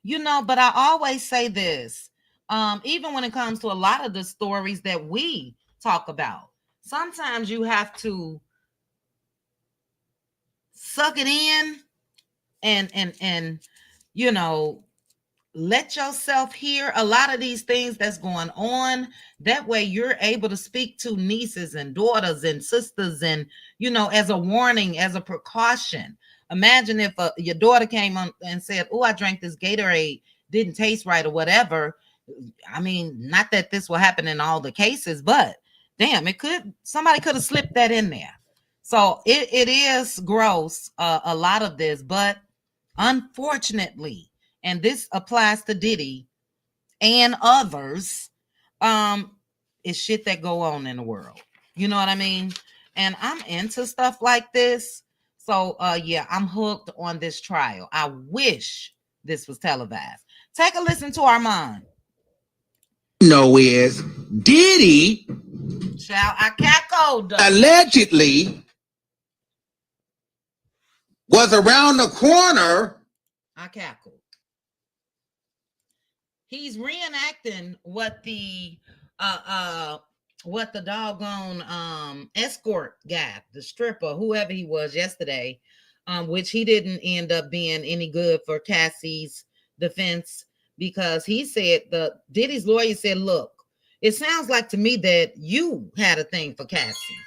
you know, but I always say this, even when it comes to a lot of the stories that we talk about, sometimes you have to suck it in and you know, let yourself hear a lot of these things that's going on. That way you're able to speak to nieces and daughters and sisters, and, you know, as a warning, as a precaution. Imagine if your daughter came on and said, oh, I drank this Gatorade, didn't taste right or whatever. I mean, not that this will happen in all the cases, but damn, somebody could have slipped that in there. So it is gross, a lot of this, but unfortunately, and this applies to Diddy and others, it's shit that go on in the world. You know what I mean? And I'm into stuff like this. So yeah, I'm hooked on this trial. I wish this was televised. Take a listen to Armand. Know is Diddy I cackled. allegedly was around the corner. I cackled. He's reenacting what the doggone escort guy, the stripper, whoever he was yesterday, which he didn't end up being any good for Cassie's defense, because he said, Diddy's lawyer said, look, it sounds like to me that you had a thing for Cassie.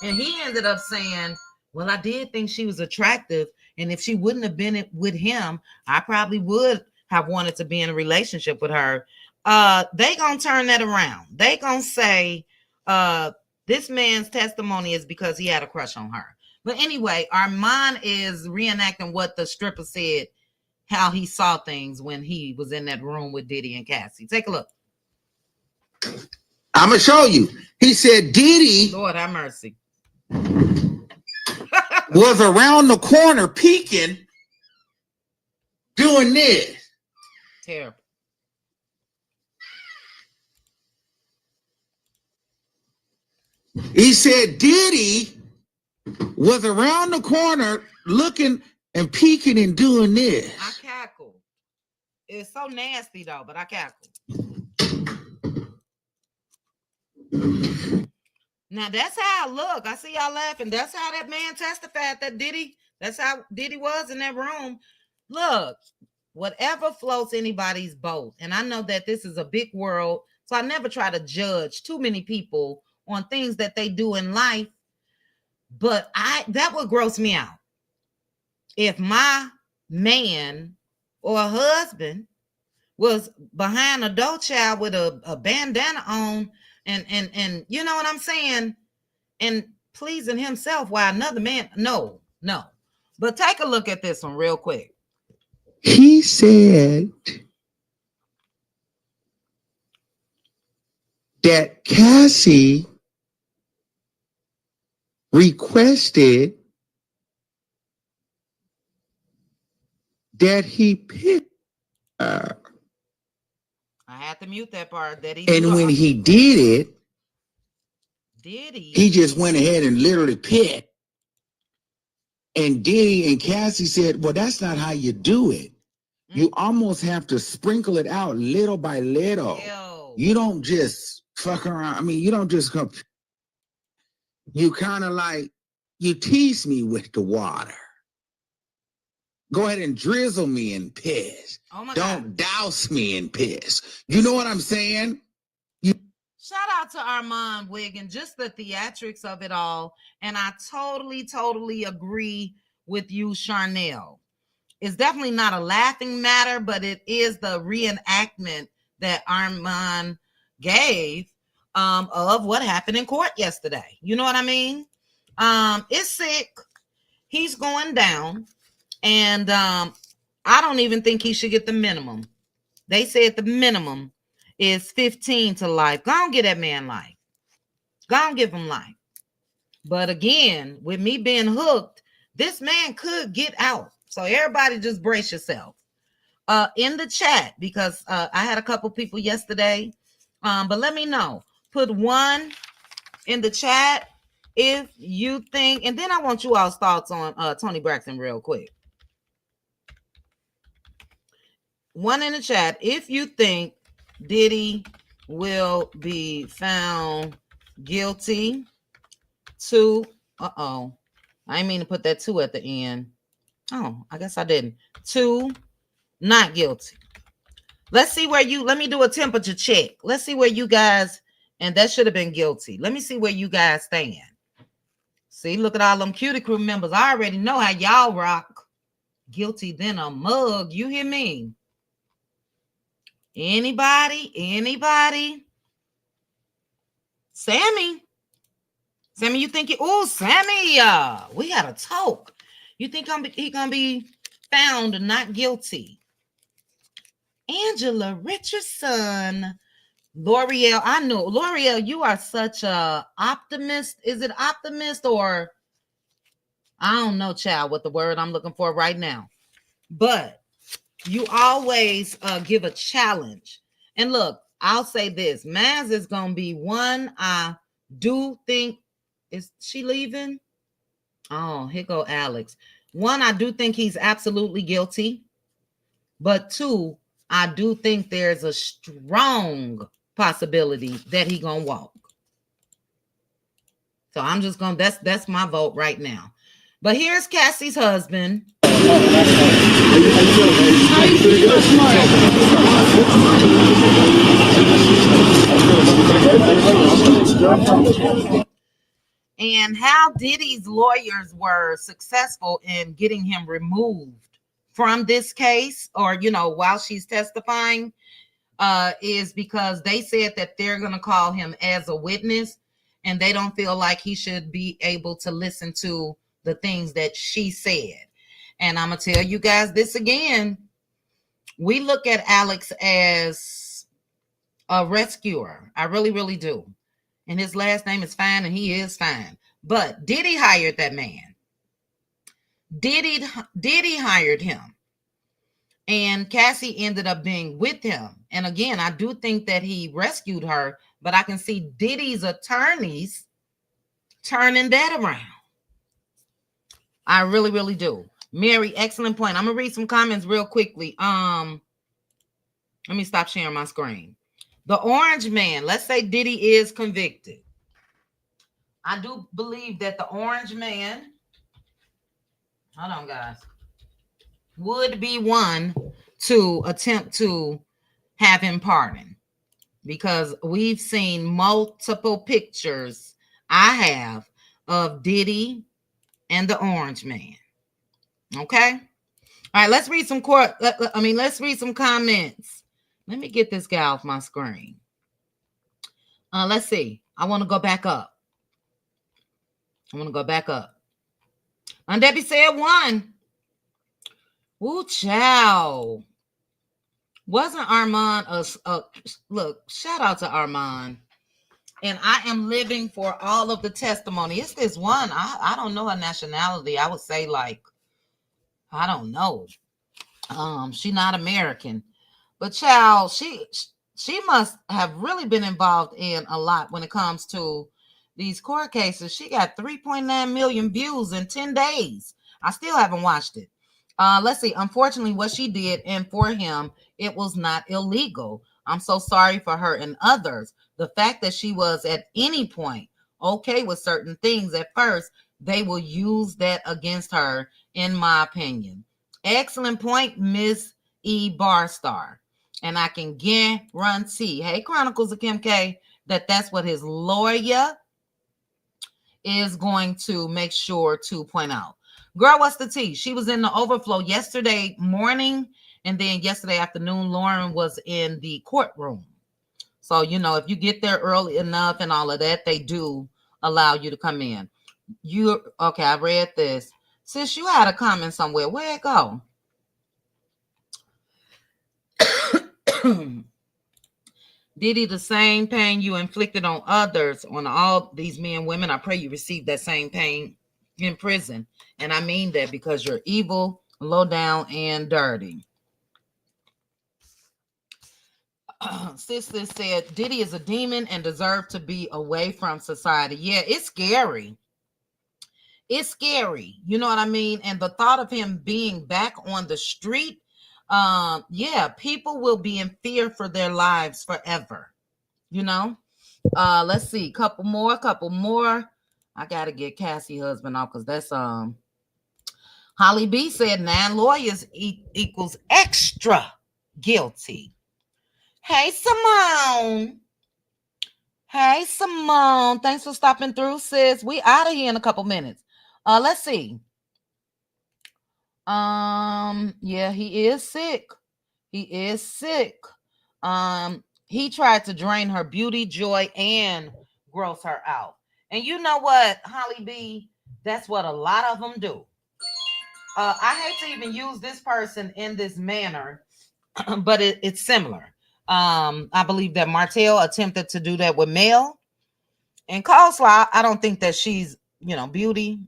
And he ended up saying, well, I did think she was attractive, and if she wouldn't have been with him, I probably would have wanted to be in a relationship with her. They gonna turn that around. They gonna say this man's testimony is because he had a crush on her. But anyway, Armand is reenacting what the stripper said, how he saw things when he was in that room with Diddy and Cassie. Take a look. I'm gonna show you. He said Diddy, Lord have mercy, was around the corner peeking, doing this. Terrible. He said Diddy was around the corner looking and peeking and doing this. I cackle. It's so nasty though, but I cackle. Now that's how I look. I see y'all laughing. That's how that man testified that Diddy. That's how Diddy was in that room. Look, whatever floats anybody's boat. And I know that this is a big world, so I never try to judge too many people on things that they do in life. But that would gross me out. If my man or husband was behind a door child with a bandana on and you know what I'm saying? And pleasing himself while another man, no. But take a look at this one real quick. He said that Cassie requested that he pick her. I had to mute that part. That he And when he did it, he just went ahead and literally picked. And Diddy and Cassie said, well, that's not how you do it. You almost have to sprinkle it out little by little. Ew. You don't just fuck around. I mean, you don't just come. You kind of like, you tease me with the water. Go ahead and drizzle me in piss. Oh my Don't God. douse me in piss. You know what I'm saying? Shout out to Armand Wiggin, just the theatrics of it all. And I totally agree with you, Charnel. It's definitely not a laughing matter, but it is the reenactment that Armand gave of what happened in court yesterday. You know what I mean? It's sick. He's going down. And I don't even think he should get the minimum. They said the minimum is 15 to life. Go on, get that man life. Go on, give him life. But again, with me being hooked, this man could get out. So everybody just brace yourself. In the chat, because I had a couple people yesterday, but let me know. Put 1 in the chat if you think, and then I want you all's thoughts on Tony Braxton real quick. 1 in the chat if you think Diddy will be found guilty. 2, I didn't mean to put that 2 at the end. Oh, I guess I didn't. 2, not guilty. Let's see where let me do a temperature check. Let's see where you guys, and that should have been guilty. Let me see where you guys stand. See, look at all them Cutie Crew members. I already know how y'all rock. Guilty than a mug. You hear me? Anybody? Sammy, you think Sammy, we gotta talk. You think he gonna be found not guilty? Angela Richardson, L'Oreal. I know, L'Oreal, you are such a optimist. Is it optimist or I don't know, child, what the word I'm looking for right now. But you always give a challenge. And look, I'll say this. Maz is going to be one. I do think, is she leaving? Oh, here go Alex. 1, I do think he's absolutely guilty. But 2, I do think there's a strong possibility that he going to walk. So I'm just going to, that's my vote right now. But here's Cassie's husband. And how Diddy's lawyers were successful in getting him removed from this case, or, you know, while she's testifying, is because they said that they're going to call him as a witness, and they don't feel like he should be able to listen to the things that she said. And I'm going to tell you guys this again. We look at Alex as a rescuer. I really do. And his last name is fine, and he is fine. But Diddy hired that man. Diddy hired him. And Cassie ended up being with him. And again, I do think that he rescued her, but I can see Diddy's attorneys turning that around. I really do. Mary, excellent point. I'm going to read some comments real quickly. Let me stop sharing my screen. The orange man, let's say Diddy is convicted. I do believe that the orange man, hold on, guys, would be one to attempt to have him pardoned. because we've seen multiple pictures. I have of Diddy and the Orange Man. Okay. All right. Let's read some let's read some comments. Let me get this guy off my screen. Let's see. I want to go back up. And Debbie said one. Woo, chow. Wasn't Armand look, shout out to Armand. And I am living for all of the testimony. It's this one. I don't know her nationality. I would say like, I don't know. She not American. But child, she must have really been involved in a lot when it comes to these court cases. She got 3.9 million views in 10 days. I still haven't watched it. Let's see. Unfortunately, what she did, and for him, it was not illegal. I'm so sorry for her and others. The fact that she was at any point okay with certain things at first, they will use that against her, in my opinion. Excellent point, Miss E. Barstar. And I can guarantee, hey, Chronicles of Kim K, that's what his lawyer is going to make sure to point out. Girl, what's the tea? She was in the overflow yesterday morning, and then yesterday afternoon, Lauren was in the courtroom. So, you know, if you get there early enough and all of that, they do allow you to come in. Okay, I read this. Sis, you had a comment somewhere. Where'd it go? Diddy, the same pain you inflicted on others, on all these men and women, I pray you receive that same pain in prison. And I mean that because you're evil, low down, and dirty. Sister said Diddy is a demon and deserves to be away from society. Yeah, it's scary. It's scary. You know what I mean? And the thought of him being back on the street, yeah, people will be in fear for their lives forever. You know? Let's see. Couple more. I gotta get Cassie husband off because that's Holly B said 9 lawyers equals extra guilty. Hey, Simone. Thanks for stopping through, sis. We out of here in a couple minutes. Let's see. Yeah, he is sick. He tried to drain her beauty, joy, and gross her out. And you know what, Holly B? That's what a lot of them do. I hate to even use this person in this manner, but it's similar. I believe that Martell attempted to do that with Mel. And Coleslaw, I don't think that she's, beauty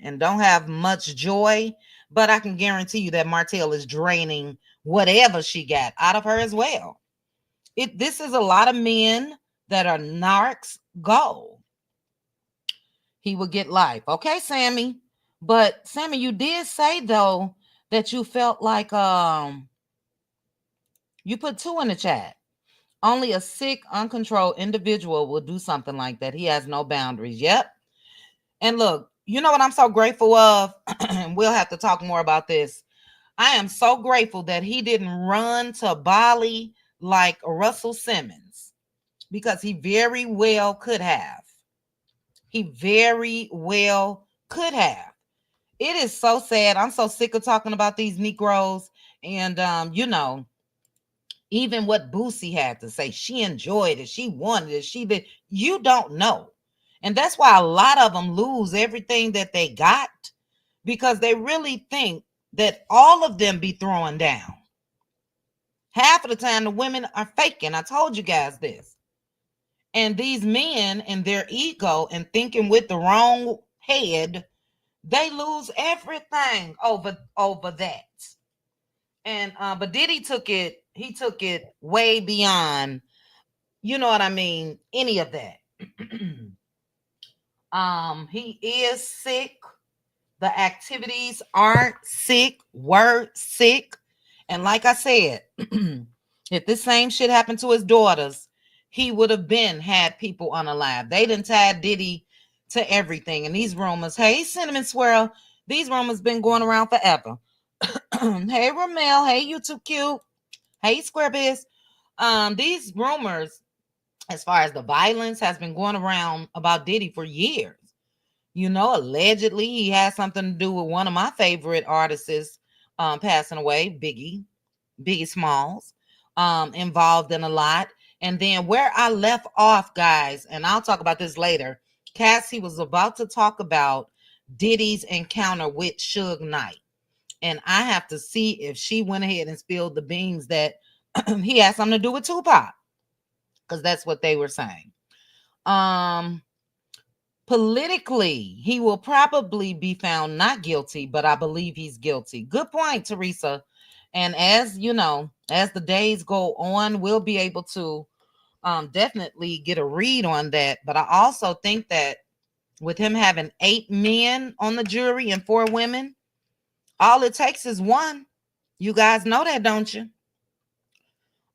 and don't have much joy, but I can guarantee you that Martell is draining whatever she got out of her as well. This is a lot of men that are narcs go. He will get life. Okay, Sammy. But Sammy, you did say though that you felt like you put 2 in the chat. Only a sick, uncontrolled individual will do something like that. He has no boundaries. Yep. And look, you know what I'm so grateful of? And we'll have to talk more about this. I am so grateful that he didn't run to Bali like Russell Simmons, because he very well could have. It is so sad. I'm so sick of talking about these Negroes. And, even what Boosie had to say, she enjoyed it. She wanted it. She did. You don't know. And that's why a lot of them lose everything that they got, because they really think that all of them be throwing down. Half of the time, the women are faking. I told you guys this. And these men and their ego and thinking with the wrong head, they lose everything over that. And but Diddy took it way beyond, you know what I mean, any of that. He is sick. The activities aren't sick, were sick. And like I said, if this same shit happened to his daughters, he would have had people unalive. They done tied Diddy to everything. And these rumors, hey, Cinnamon Swirl, these rumors been going around forever. Hey, Ramel, hey, you too cute. Hey, Square Biz. These rumors as far as the violence has been going around about Diddy for years. You know, allegedly he had something to do with one of my favorite artists passing away, Biggie Smalls, involved in a lot. And then where I left off, guys, and I'll talk about this later, Cassie was about to talk about Diddy's encounter with Suge Knight. And I have to see if she went ahead and spilled the beans that he had something to do with Tupac, because that's what they were saying. Politically, he will probably be found not guilty, but I believe he's guilty. Good point, Teresa. And as you know, as the days go on, we'll be able to definitely get a read on that. But I also think that with him having 8 men on the jury and 4 women, all it takes is one. You guys know that, don't you?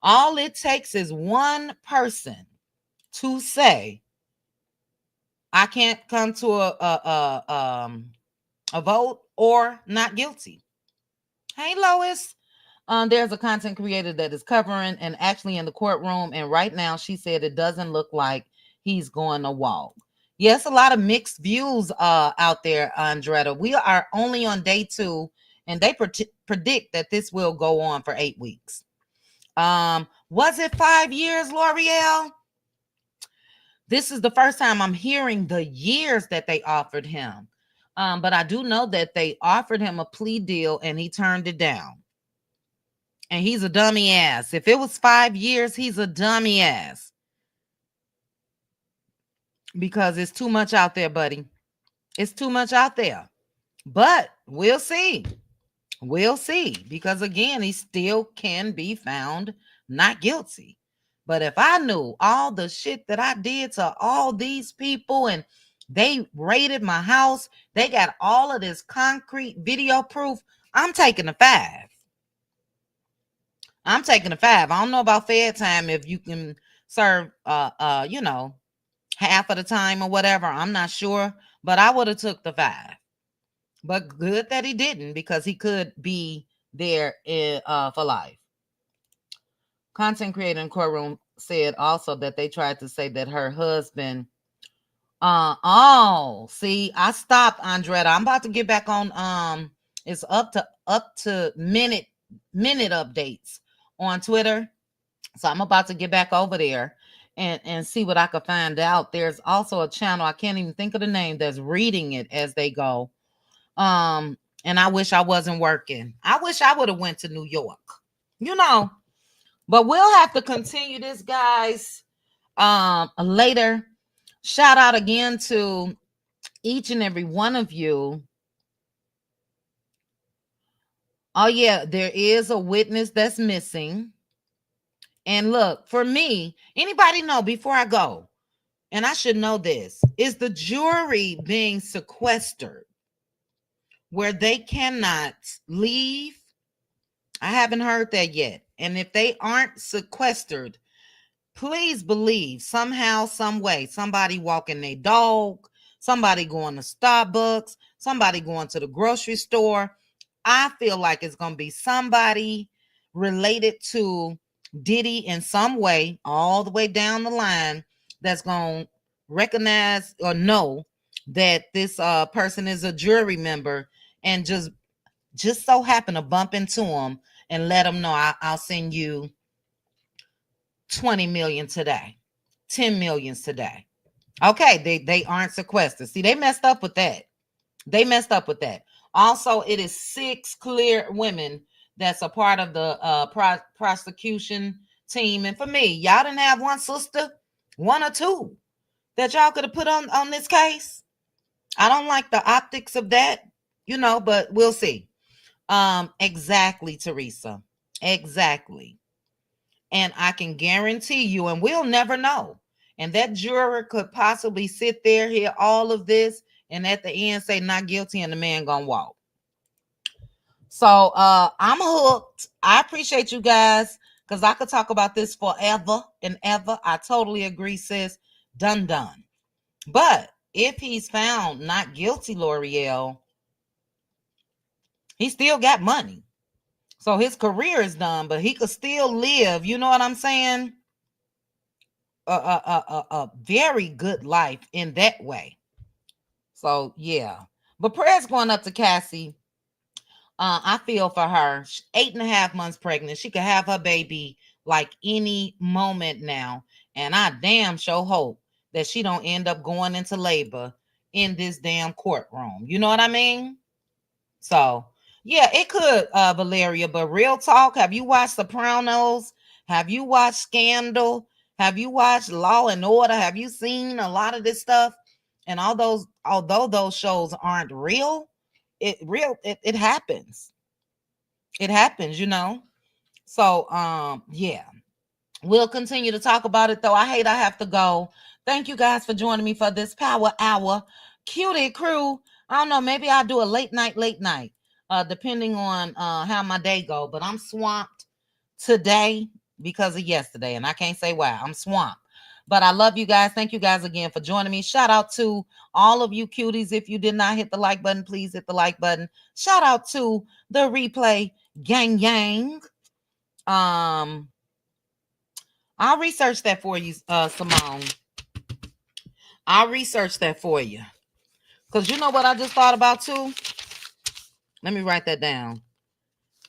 All it takes is one person to say, I can't come to a vote or not guilty. Hey, Lois. There's a content creator that is covering and actually in the courtroom. And right now she said it doesn't look like he's going to walk. Yes, a lot of mixed views out there, Andretta. We are only on day 2 and they predict that this will go on for 8 weeks. Was it 5 years, L'Oreal? This is the first time I'm hearing the years that they offered him. But I do know that they offered him a plea deal and he turned it down. And he's a dummy ass. If it was 5 years, he's a dummy ass. Because it's too much out there, buddy. It's too much out there. But we'll see. We'll see. Because again, he still can be found not guilty. But if I knew all the shit that I did to all these people and they raided my house, they got all of this concrete video proof, I'm taking a 5. I'm taking a 5. I don't know about Fed time if you can serve you know, half of the time or whatever. I'm not sure, but I would have took the 5. But good that he didn't, because he could be there for life. Content creator in Courtroom said also that they tried to say that her husband see, I stopped, Andretta. I'm about to get back on it's up to minute updates on Twitter. So I'm about to get back over there and see what I could find out. There's also a channel, I can't even think of the name, that's reading it as they go. And I wish I wasn't working. I wish I would have went to New York, you know. But we'll have to continue this, guys, later. Shout out again to each and every one of you. Oh, yeah, there is a witness that's missing. And look, for me, anybody know before I go, and I should know this, is the jury being sequestered where they cannot leave? I haven't heard that yet. And if they aren't sequestered, please believe somehow, some way, somebody walking their dog, somebody going to Starbucks, somebody going to the grocery store. I feel like it's going to be somebody related to Diddy in some way, all the way down the line, that's going to recognize or know that this person is a jury member and just so happen to bump into him and let them know, I'll send you 20 million today, 10 million today. Okay, they aren't sequestered. See, they messed up with that. They messed up with that. Also, it is 6 clear women that's a part of the prosecution team. And for me, y'all didn't have one sister, 1 or 2 that y'all could have put on this case. I don't like the optics of that, you know, but we'll see. Exactly, Teresa. Exactly. And I can guarantee you, and we'll never know. And that juror could possibly sit there, hear all of this, and at the end say not guilty, and the man gonna walk. So I'm hooked. I appreciate you guys, because I could talk about this forever and ever. I totally agree, sis. Done. But if he's found not guilty, L'Oreal, he still got money. So his career is done, but he could still live. You know what I'm saying? a very good life in that way. So yeah, but prayers going up to Cassie. I feel for her. 8.5 months pregnant. She could have her baby like any moment now, and I damn sure hope that she don't end up going into labor in this damn courtroom. You know what I mean? So yeah, it could, Valeria. But real talk, have you watched Sopranos? Have you watched Scandal? Have you watched Law and Order? Have you seen a lot of this stuff? And all those, although those shows aren't real, it happens. It happens, you know. So yeah. We'll continue to talk about it though. I hate I have to go. Thank you guys for joining me for this power hour. Cutie crew. I don't know, maybe I'll do a late night, depending on how my day go. But I'm swamped today because of yesterday, and I can't say why. I'm swamped. But I love you guys. Thank you guys again for joining me. Shout out to all of you cuties. If you did not hit the like button, please hit the like button. Shout out to the replay gang. I'll research that for you, Simone. I'll research that for you. Because you know what I just thought about too? Let me write that down.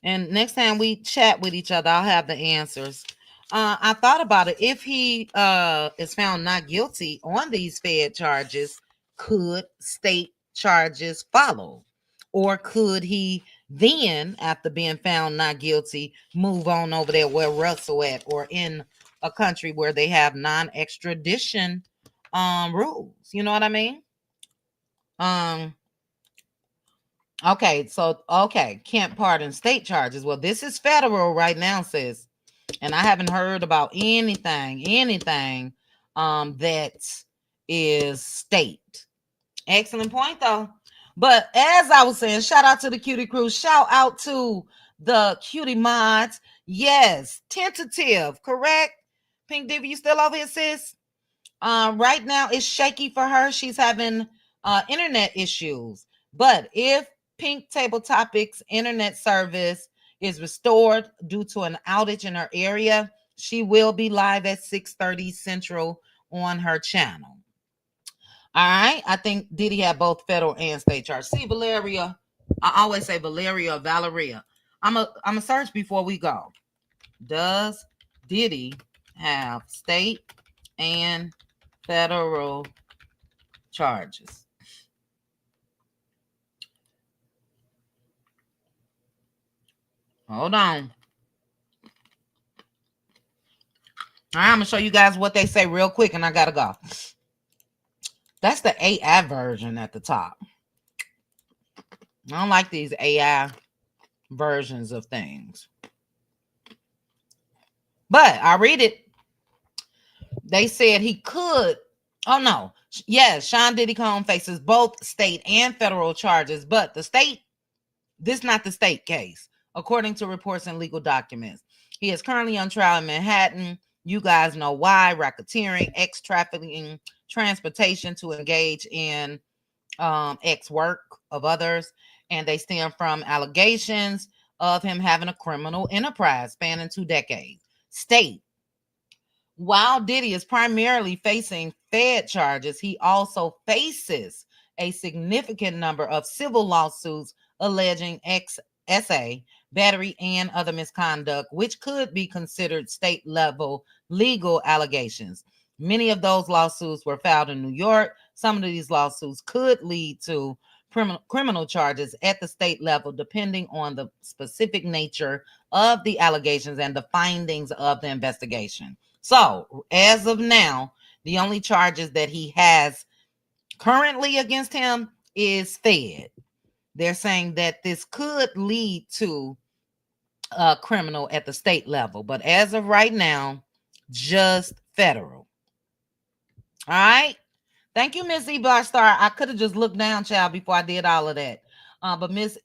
And next time we chat with each other, I'll have the answers. I thought about it. If he is found not guilty on these Fed charges, could state charges follow? Or could he then, after being found not guilty, move on over there where Russell at, or in a country where they have non-extradition rules? You know what I mean? Okay, can't pardon state charges. Well, this is federal right now, sis. And I haven't heard about anything that is state. Excellent point, though. But as I was saying, shout out to the Cutie crew. Shout out to the Cutie mods. Yes, tentative, correct? Pink Diva, you still over here, sis? Right now it's shaky for her. She's having internet issues. But if Pink Table Topics internet service is restored due to an outage in her area, she will be live at 6:30 Central on her channel. All right. I think Diddy had both federal and state charges. See, Valeria, I always say Valeria or Valeria. I'm a search before we go. Does Diddy have state and federal charges? Hold on. All right, I'm gonna show you guys what they say real quick, and I gotta go. That's the AI version at the top. I don't like these AI versions of things, but I read it. They said he could. Oh no, yes, Sean Diddy Combs faces both state and federal charges, but the state, this is not the state case, according to reports and legal documents. He is currently on trial in Manhattan. You guys know why: racketeering, trafficking, transportation to engage in work of others, and they stem from allegations of him having a criminal enterprise spanning 2 decades. State. While Diddy is primarily facing Fed charges, he also faces a significant number of civil lawsuits alleging XSA, battery, and other misconduct, which could be considered state-level legal allegations. Many of those lawsuits were filed in New York. Some of these lawsuits could lead to criminal charges at the state level, depending on the specific nature of the allegations and the findings of the investigation. So, as of now, the only charges that he has currently against him is Fed. They're saying that this could lead to a criminal at the state level, but as of right now, just federal. All right. Thank you, Miss E Barstar. I could have just looked down, child, before I did all of that. But Miss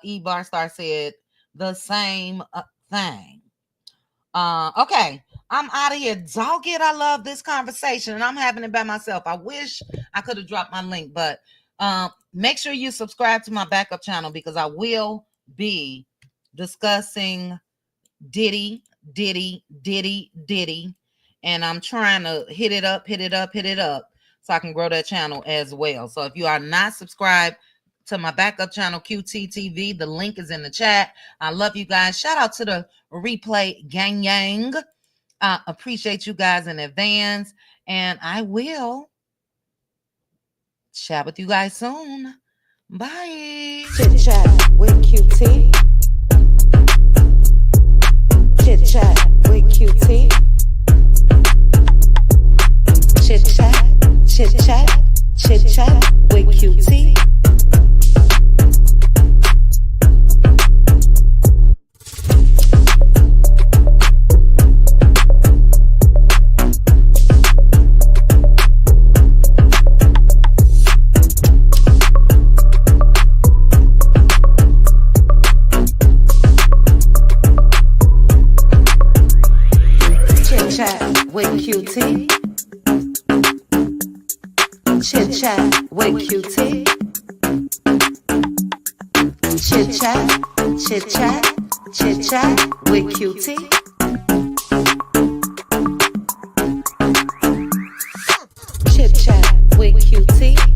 E Barstar said the same thing. Okay. I'm out of here. Dog it. I love this conversation, and I'm having it by myself. I wish I could have dropped my link, but make sure you subscribe to my backup channel, because I will be discussing Diddy, and I'm trying to hit it up, so I can grow that channel as well. So if you are not subscribed to my backup channel, QT TV, the link is in the chat. I love you guys. Shout out to the replay gang. Appreciate you guys in advance, and I will chat with you guys soon. Bye. Chit chat with QT. Chit chat with QT. Chit chat with QT. With QT. Chit chat with QT. Chit chat with QT. Chit chat with QT.